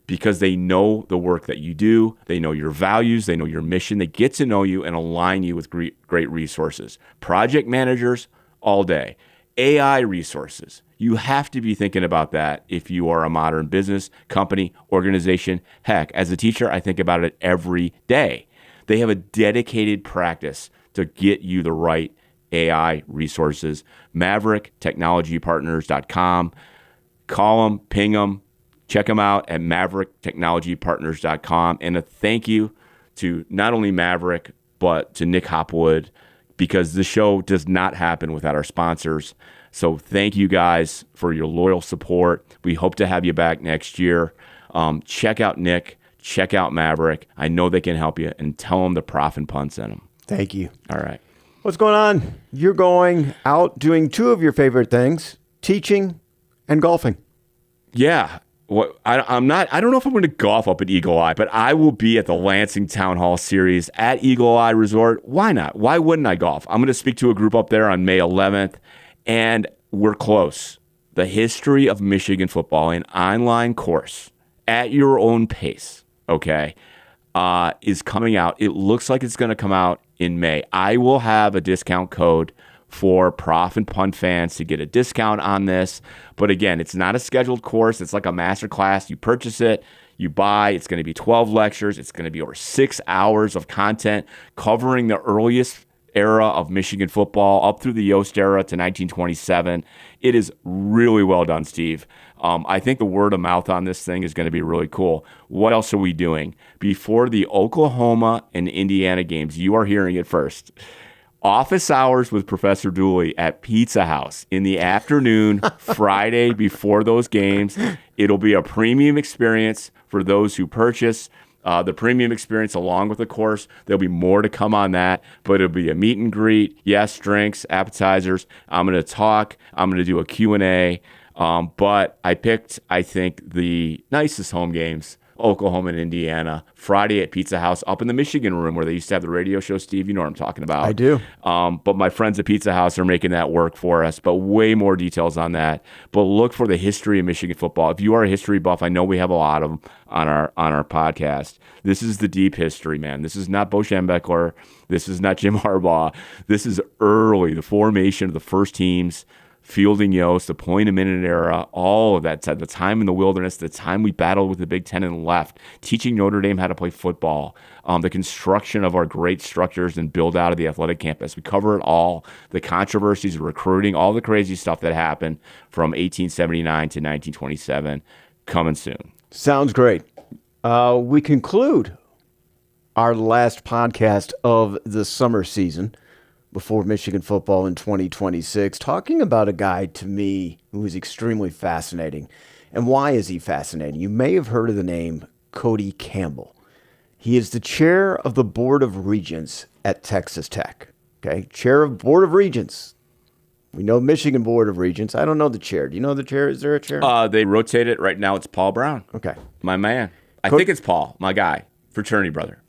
because they know the work that you do. They know your values. They know your mission. They get to know you and align you with great resources. Project managers all day. AI resources. You have to be thinking about that if you are a modern business, company, organization. Heck, as a teacher, I think about it every day. They have a dedicated practice to get you the right AI resources. MaverickTechnologyPartners.com. Call them, ping them, check them out at MaverickTechnologyPartners.com. And a thank you to not only Maverick, but to Nick Hopwood, because the show does not happen without our sponsors. So thank you guys for your loyal support. We hope to have you back next year. Check out Nick. Check out Maverick. I know they can help you, and tell them the Prof and Pundit sent them. Thank you. All right. What's going on? You're going out doing two of your favorite things, teaching and golfing. Yeah. I don't know if I'm going to golf up at Eagle Eye, but I will be at the Lansing Town Hall Series at Eagle Eye Resort. Why not? Why wouldn't I golf? I'm going to speak to a group up there on May 11th, and we're close. The History of Michigan Football, an online course at your own pace, okay, is coming out. It looks like it's going to come out in May. I will have a discount code for Prof and Pundit fans to get a discount on this. But again, it's not a scheduled course. It's like a master class. You purchase it, you buy. It's going to be 12 lectures. It's going to be over 6 hours of content covering the earliest era of Michigan football up through the Yost era to 1927. It is really well done, Steve. I think the word of mouth on this thing is going to be really cool. What else are we doing? Before the Oklahoma and Indiana games, you are hearing it first. Office hours with Professor Dooley at Pizza House in the afternoon, Friday before those games. It'll be a premium experience for those who purchase the premium experience along with the course. There'll be more to come on that, but it'll be a meet and greet. Yes, drinks, appetizers. I'm going to talk. I'm going to do a Q&A. But I picked, I think, the nicest home games, Oklahoma and Indiana, Friday at Pizza House up in the Michigan room where they used to have the radio show. Steve, you know what I'm talking about. I do. But my friends at Pizza House are making that work for us, but way more details on that. But look for the history of Michigan football. If you are a history buff, I know we have a lot of them on our podcast. This is the deep history, man. This is not Bo Schembechler. This is not Jim Harbaugh. This is early, the formation of the first teams, fielding Yost, the point-a-minute era, all of that, the time in the wilderness, the time we battled with the Big Ten and left, teaching Notre Dame how to play football, the construction of our great structures and build out of the athletic campus. We cover it all, the controversies, recruiting, all the crazy stuff that happened from 1879 to 1927, coming soon. Sounds great. We conclude our last podcast of the summer season before Michigan football in 2026, talking about a guy to me who is extremely fascinating. And why is he fascinating? You may have heard of the name Cody Campbell. He is the chair of the Board of Regents at Texas Tech. Okay, chair of Board of Regents. We know Michigan Board of Regents. I don't know the chair. Do you know the chair? Is there a chair? They rotate it. Right now it's Paul Brown. Okay. My man. I think it's Paul, my guy, fraternity brother.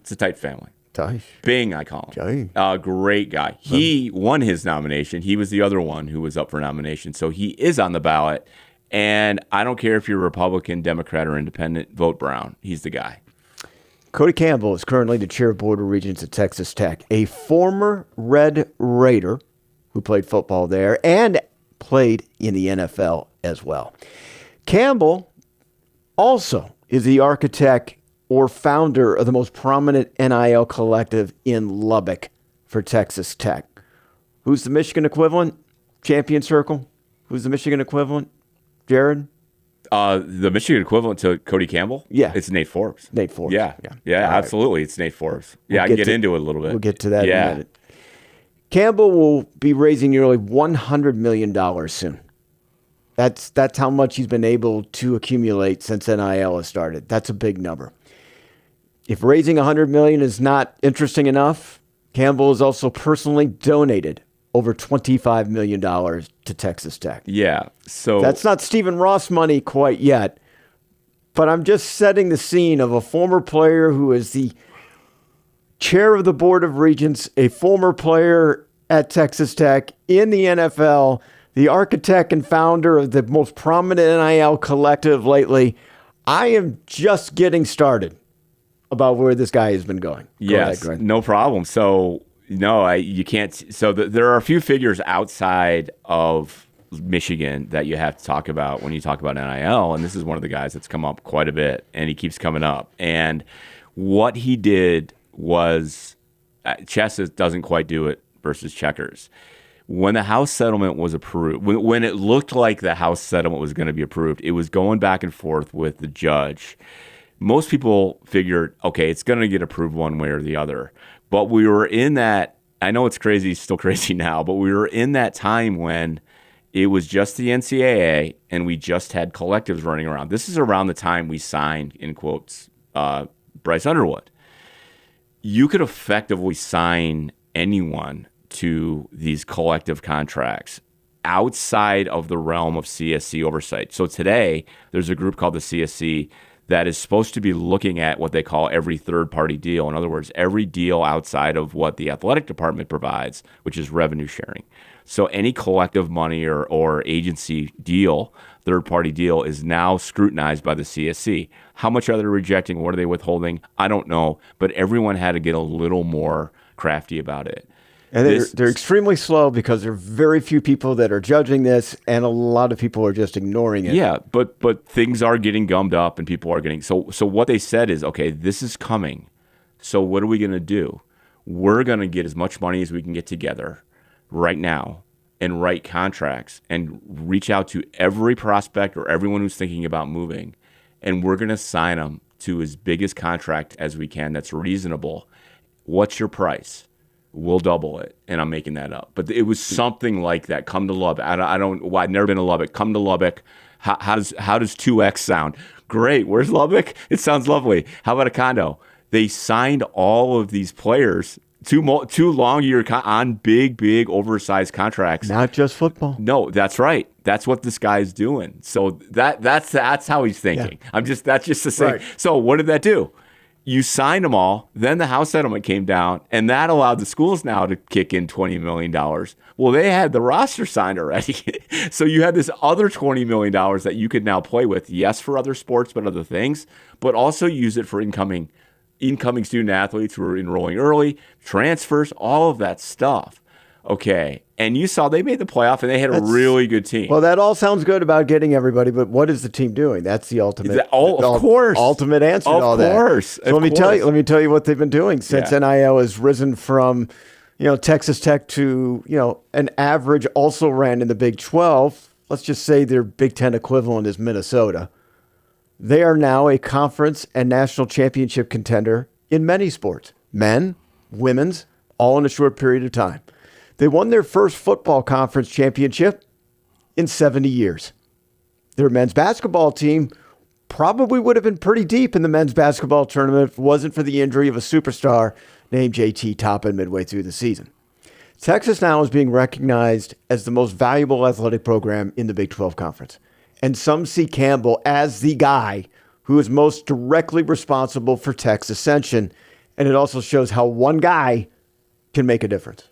It's a tight family. Tight. Bing, I call him. Tight. Great guy. He won his nomination. He was the other one who was up for nomination. So he is on the ballot. And I don't care if you're Republican, Democrat, or Independent, vote Brown. He's the guy. Cody Campbell is currently the chair of Board of Regents at Texas Tech, a former Red Raider who played football there and played in the NFL as well. Campbell also is the architect or founder of the most prominent NIL collective in Lubbock for Texas Tech. Who's the Michigan equivalent? Champion Circle? Who's the Michigan equivalent? Jared? The Michigan equivalent to Cody Campbell? Yeah. It's Nate Forbes. Nate Forbes. Yeah, All absolutely. It's Nate Forbes. We'll I can get into it a little bit. We'll get to that in Yeah. a minute. Campbell will be raising nearly $100 million soon. That's how much he's been able to accumulate since NIL has started. That's a big number. If raising $100 million is not interesting enough, Campbell has also personally donated over $25 million to Texas Tech. Yeah. So That's not Stephen Ross money quite yet, but I'm just setting the scene of a former player who is the chair of the Board of Regents, a former player at Texas Tech in the NFL, the architect and founder of the most prominent NIL collective lately. I am just getting started about where this guy has been going. Go ahead, yes, Greg. no problem. So no, you can't. So there are a few figures outside of Michigan that you have to talk about when you talk about NIL, and this is one of the guys that's come up quite a bit, and he keeps coming up. And what he did was, chess doesn't quite do it versus checkers. When the House settlement was approved, when it looked like the House settlement was going to be approved, it was going back and forth with the judge. Most people figured, okay, it's going to get approved one way or the other. But we were in that, I know it's crazy, still crazy now, but we were in that time when it was just the NCAA and we just had collectives running around. This is around the time we signed, in quotes, Bryce Underwood. You could effectively sign anyone to these collective contracts outside of the realm of CSC oversight. So today, there's a group called the CSC that is supposed to be looking at what they call every third-party deal. In other words, every deal outside of what the athletic department provides, which is revenue sharing. So any collective money or agency deal, third-party deal, is now scrutinized by the CSC. How much are they rejecting? What are they withholding? I don't know. But everyone had to get a little more crafty about it. And they're extremely slow because there are very few people that are judging this, and a lot of people are just ignoring it. Yeah, but things are getting gummed up, and people are getting so what they said is, okay, this is coming. So what are we going to do? We're going to get as much money as we can get together right now and write contracts and reach out to every prospect or everyone who's thinking about moving, and we're going to sign them to as big a contract as we can that's reasonable. What's your price? We'll double it, and I'm making that up. But it was something like that. Come to Lubbock. I've never been to Lubbock. Come to Lubbock. How does 2X sound? Great. Where's Lubbock? It sounds lovely. How about a condo? They signed all of these players two long year on big oversized contracts. Not just football. No, that's right. That's what this guy's doing. So that's how he's thinking. Yeah. That's just the same. Right. So what did that do? You signed them all, then the House settlement came down, and that allowed the schools now to kick in $20 million. Well, they had the roster signed already. So you had this other $20 million that you could now play with, yes, for other sports, but other things, but also use it for incoming student athletes who are enrolling early, transfers, all of that stuff. Okay. And you saw they made the playoff, and they had a really good team. Well, that all sounds good about getting everybody, but what is the team doing? That's the ultimate. Of course. Ultimate answer to all that. Of course. So let me tell you what they've been doing since NIL has risen from, Texas Tech to, an average also ran in the Big 12. Let's just say their Big 10 equivalent is Minnesota. They are now a conference and national championship contender in many sports, men, women's, all in a short period of time. They won their first football conference championship in 70 years. Their men's basketball team probably would have been pretty deep in the men's basketball tournament if it wasn't for the injury of a superstar named JT Toppin midway through the season. Texas now is being recognized as the most valuable athletic program in the Big 12 Conference. And some see Campbell as the guy who is most directly responsible for Tech's ascension And it also shows how one guy can make a difference.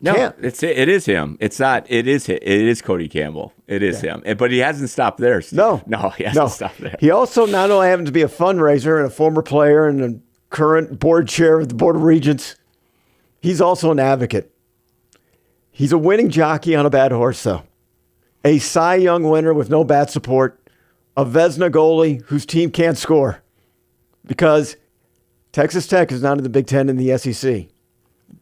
No, it is him. It's not. It is Cody Campbell. It is him. But he hasn't stopped there, Steve. No, he hasn't stopped there. He also not only happens to be a fundraiser and a former player and a current board chair of the Board of Regents, he's also an advocate. He's a winning jockey on a bad horse, though. A Cy Young winner with no bat support. A Vezina goalie whose team can't score. Because Texas Tech is not in the Big Ten in the SEC.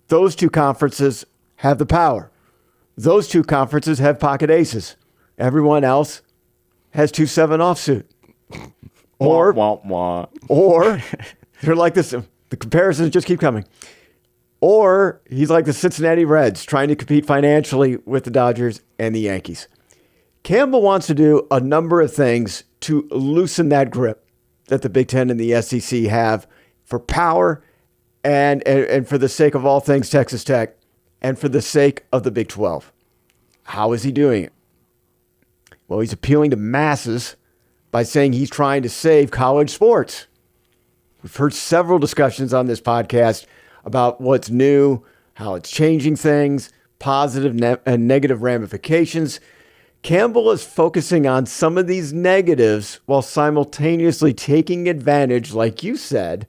Those two conferences have the power. Those two conferences have pocket aces. Everyone else has 2-7 offsuit. Or they're like this. The comparisons just keep coming. Or he's like the Cincinnati Reds trying to compete financially with the Dodgers and the Yankees. Campbell wants to do a number of things to loosen that grip that the Big Ten and the SEC have for power and for the sake of all things Texas Tech and for the sake of the Big 12. How is he doing it? Well, he's appealing to masses by saying he's trying to save college sports. We've heard several discussions on this podcast about what's new, how it's changing things, positive and negative ramifications. Campbell is focusing on some of these negatives while simultaneously taking advantage, like you said,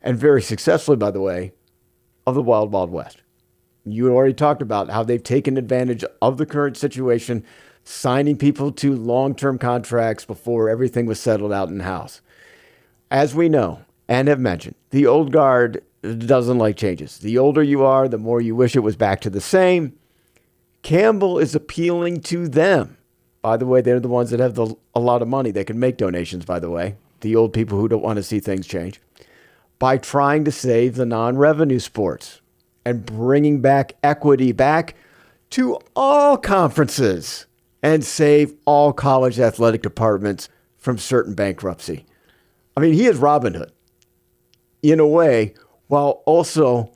and very successfully, by the way, of the Wild Wild West. You already talked about how they've taken advantage of the current situation, signing people to long-term contracts before everything was settled out in-house. As we know and have mentioned, the old guard doesn't like changes. The older you are, the more you wish it was back to the same. Campbell is appealing to them. By the way, they're the ones that have a lot of money. They can make donations, by the way. The old people who don't want to see things change. By trying to save the non-revenue sports and bringing back equity back to all conferences and save all college athletic departments from certain bankruptcy. I mean, he is Robin Hood in a way, while also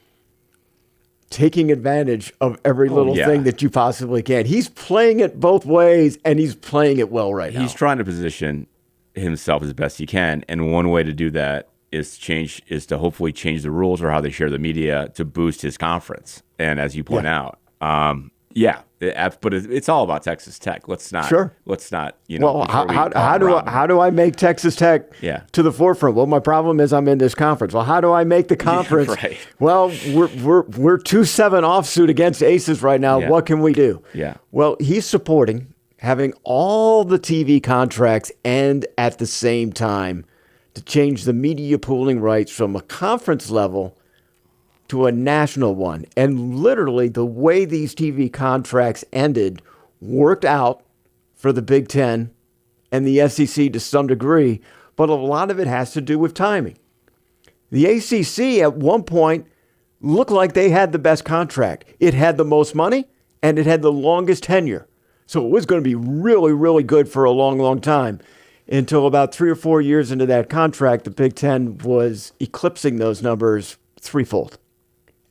taking advantage of every little thing that you possibly can. He's playing it both ways, and he's playing it well right now. He's trying to position himself as best he can, and one way to do that is to hopefully change the rules or how they share the media to boost his conference. And as you point out, but it's all about Texas Tech. Let's not. Well, how do I make Texas Tech to the forefront? Well, my problem is I'm in this conference. Well, how do I make the conference? Yeah, right. Well, we're 2-7 offsuit against aces right now. Yeah. What can we do? Yeah. Well, he's supporting having all the TV contracts end at the same time to change the media pooling rights from a conference level to a national one. And literally the way these TV contracts ended worked out for the Big Ten and the SEC to some degree, but a lot of it has to do with timing. The ACC at one point looked like they had the best contract. It had the most money and it had the longest tenure. So it was going to be really, really good for a long, long time. Until about 3 or 4 years into that contract, the Big Ten was eclipsing those numbers threefold.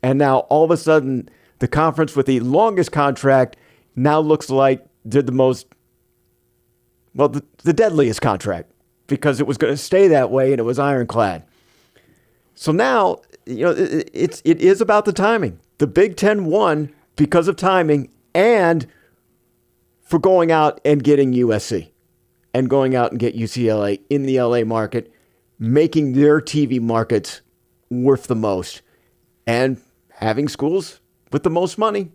And now, all of a sudden, the conference with the longest contract now looks like they're the deadliest contract because it was going to stay that way and it was ironclad. So now, it is about the timing. The Big Ten won because of timing and for going out and getting USC and going out and get UCLA in the LA market, making their TV markets worth the most. And having schools with the most money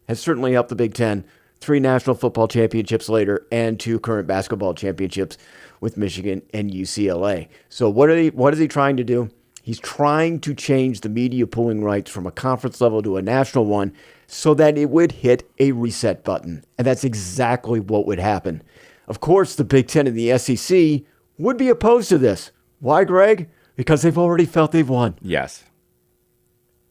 has certainly helped the Big Ten. 3 national football championships later and 2 current basketball championships with Michigan and UCLA. So what is he trying to do? He's trying to change the media pooling rights from a conference level to a national one so that it would hit a reset button. And that's exactly what would happen. Of course, the Big Ten and the SEC would be opposed to this. Why, Greg? Because they've already felt they've won. Yes.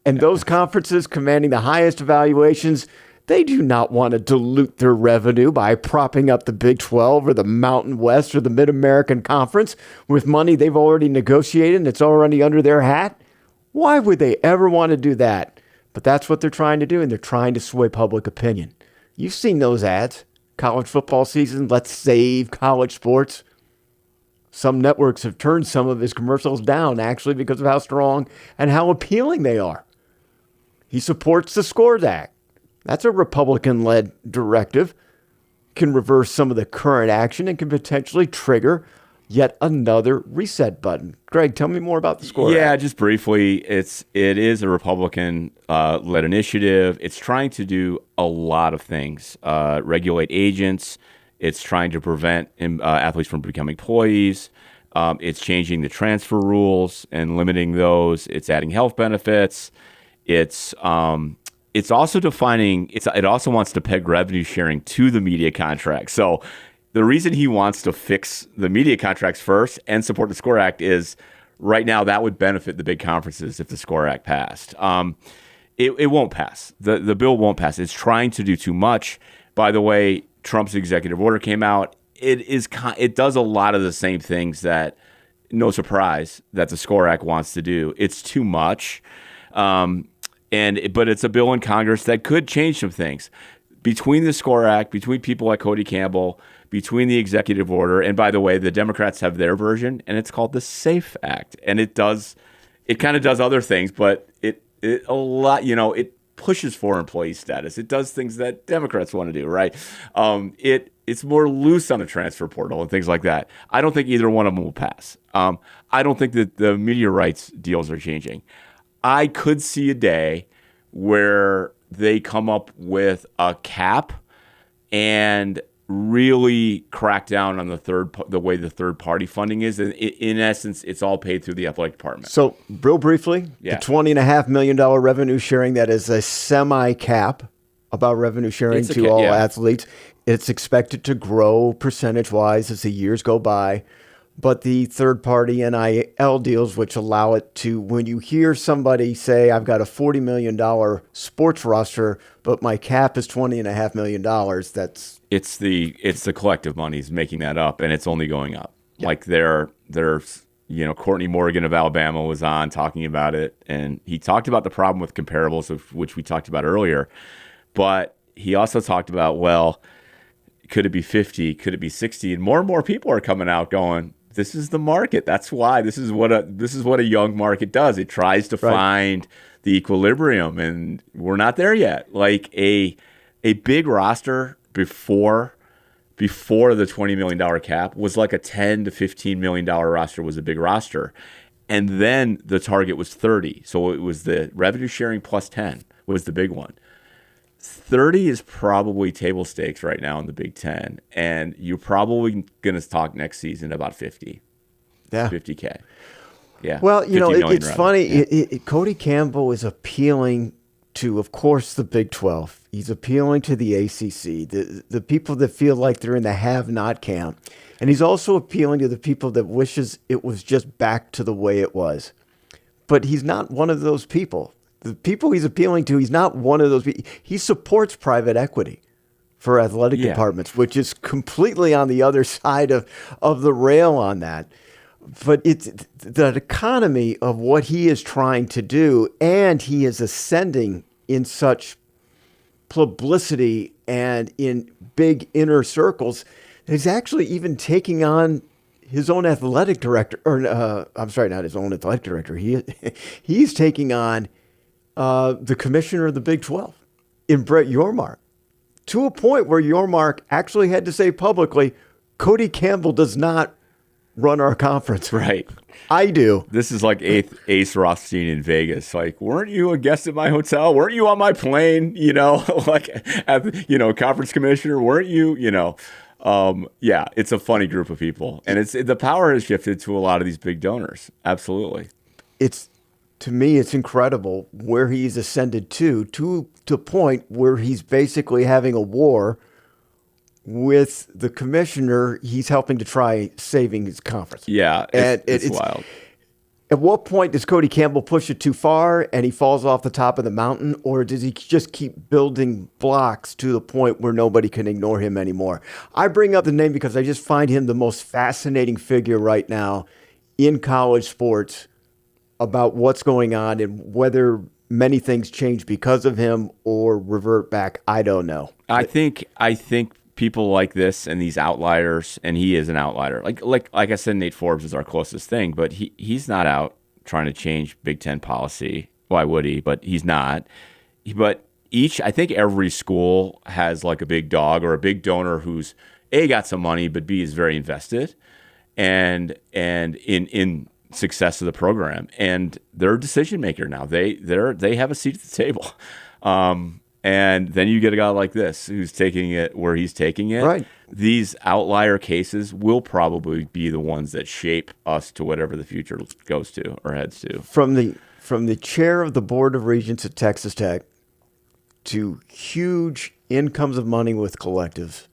And those conferences commanding the highest evaluations, they do not want to dilute their revenue by propping up the Big 12 or the Mountain West or the Mid-American Conference with money they've already negotiated and it's already under their hat. Why would they ever want to do that? But that's what they're trying to do, and they're trying to sway public opinion. You've seen those ads. College football season, let's save college sports. Some networks have turned some of his commercials down, actually, because of how strong and how appealing they are. He supports the SCORES Act. That's a Republican-led directive. Can reverse some of the current action and can potentially trigger yet another reset button. Greg, tell me more about the SCORES Act. Yeah, just briefly, it is a Republican-led initiative. It's trying to do a lot of things. Regulate agents. It's trying to prevent athletes from becoming employees. It's changing the transfer rules and limiting those. It's adding health benefits. It's also defining. It also wants to peg revenue sharing to the media contract. So the reason he wants to fix the media contracts first and support the SCORES Act is right now that would benefit the big conferences if the SCORES Act passed. It won't pass. The bill won't pass. It's trying to do too much. By the way, Trump's executive order came out. It does a lot of the same things that, no surprise, that the SCORES Act wants to do. It's too much. But it's a bill in Congress that could change some things. Between the SCORES Act, between people like Cody Campbell, between the executive order, and by the way, the Democrats have their version, and it's called the SAFE Act. And it kind of does other things, but it pushes for employee status. It does things that Democrats want to do, right? It's more loose on the transfer portal and things like that. I don't think either one of them will pass. I don't think that the media rights deals are changing. I could see a day where they come up with a cap and really crack down on the way the third party funding is. And in essence, it's all paid through the athletic department. So real briefly, the $20.5 million revenue sharing, that is a semi-cap about revenue sharing to all athletes. It's expected to grow percentage-wise as the years go by. But the third-party NIL deals, which allow it to, when you hear somebody say, I've got a $40 million sports roster, but my cap is $20.5 million, that's... It's the collective money's making that up, and it's only going up. Yeah. Like Courtney Morgan of Alabama was on talking about it, and he talked about the problem with comparables, of which we talked about earlier. But he also talked about, well, could it be 50? Could it be 60? And more people are coming out going, this is the market. That's why this is what a young market does. It tries to find the equilibrium, and we're not there yet. Like a big roster before the $20 million cap was like a $10 to $15 million roster was a big roster, and then the target was 30. So it was the revenue sharing plus 10 was the big one. 30 is probably table stakes right now in the Big Ten, and you're probably going to talk next season about 50. Yeah. 50K. Yeah. Well, it's funny. Yeah. Cody Campbell is appealing to, of course, the Big 12. He's appealing to the ACC, the people that feel like they're in the have-not camp. And he's also appealing to the people that wishes it was just back to the way it was. But he's not one of those people. The people he's appealing to, he's not one of those people. He supports private equity for athletic departments, which is completely on the other side of the rail on that. But it's the economy of what he is trying to do, and he is ascending in such publicity and in big inner circles. He's actually even taking on his own athletic director, not his own athletic director. He's taking on the commissioner of the Big 12 in Brett Yormark, to a point where Yormark actually had to say publicly, Cody Campbell does not run our conference. Right. I do. This is like Ace Rothstein in Vegas. Like, weren't you a guest at my hotel? Weren't you on my plane? Conference commissioner, weren't you? It's a funny group of people. And the power has shifted to a lot of these big donors. Absolutely. To me, it's incredible where he's ascended to the point where he's basically having a war with the commissioner. He's helping to try saving his conference. Yeah, it's wild. At what point does Cody Campbell push it too far and he falls off the top of the mountain, or does he just keep building blocks to the point where nobody can ignore him anymore? I bring up the name because I just find him the most fascinating figure right now in college sports about what's going on, and whether many things change because of him or revert back, I don't know. I think people like this and these outliers, and he is an outlier. Like I said, Nate Forbes is our closest thing, but he's not out trying to change Big Ten policy. Why would he? But he's not. But I think every school has like a big dog or a big donor who's A, got some money, but B, is very invested and in success of the program. And they're a decision maker now. They have a seat at the table. And then you get a guy like this who's taking it where he's taking it. Right. These outlier cases will probably be the ones that shape us to whatever the future goes to or heads to. From the chair of the Board of Regents at Texas Tech to huge incomes of money with collectives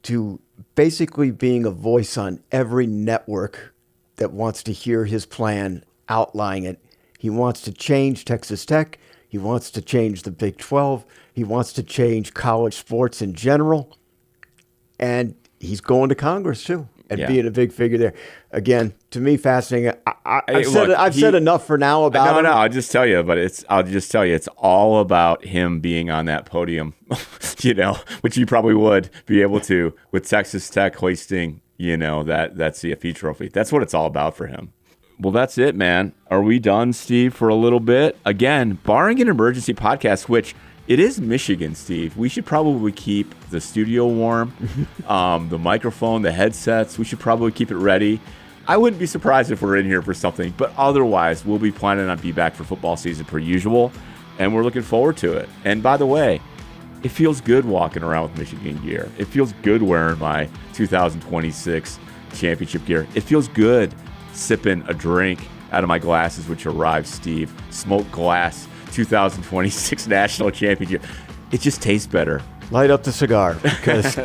to basically being a voice on every network that wants to hear his plan outlining it. He wants to change Texas Tech. He wants to change the Big 12. He wants to change college sports in general. And he's going to Congress, too, and being a big figure there. Again, to me, fascinating. I've said enough for now about him. No, I'll just tell you, it's all about him being on that podium, which you probably would be able to with Texas Tech hoisting, that CFP trophy. That's what it's all about for him. Well, that's it, man. Are we done, Steve, for a little bit? Again, barring an emergency podcast, which it is Michigan, Steve. We should probably keep the studio warm, the microphone, the headsets. We should probably keep it ready. I wouldn't be surprised if we're in here for something, but otherwise, we'll be planning on being back for football season per usual, and we're looking forward to it. And by the way, it feels good walking around with Michigan gear. It feels good wearing my 2026 championship gear. It feels good sipping a drink out of my glasses, which arrived, Steve. Smoked glass 2026 national championship. It just tastes better. Light up the cigar because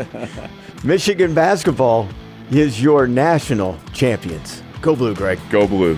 Michigan basketball is your national champions. Go Blue, Greg. Go Blue.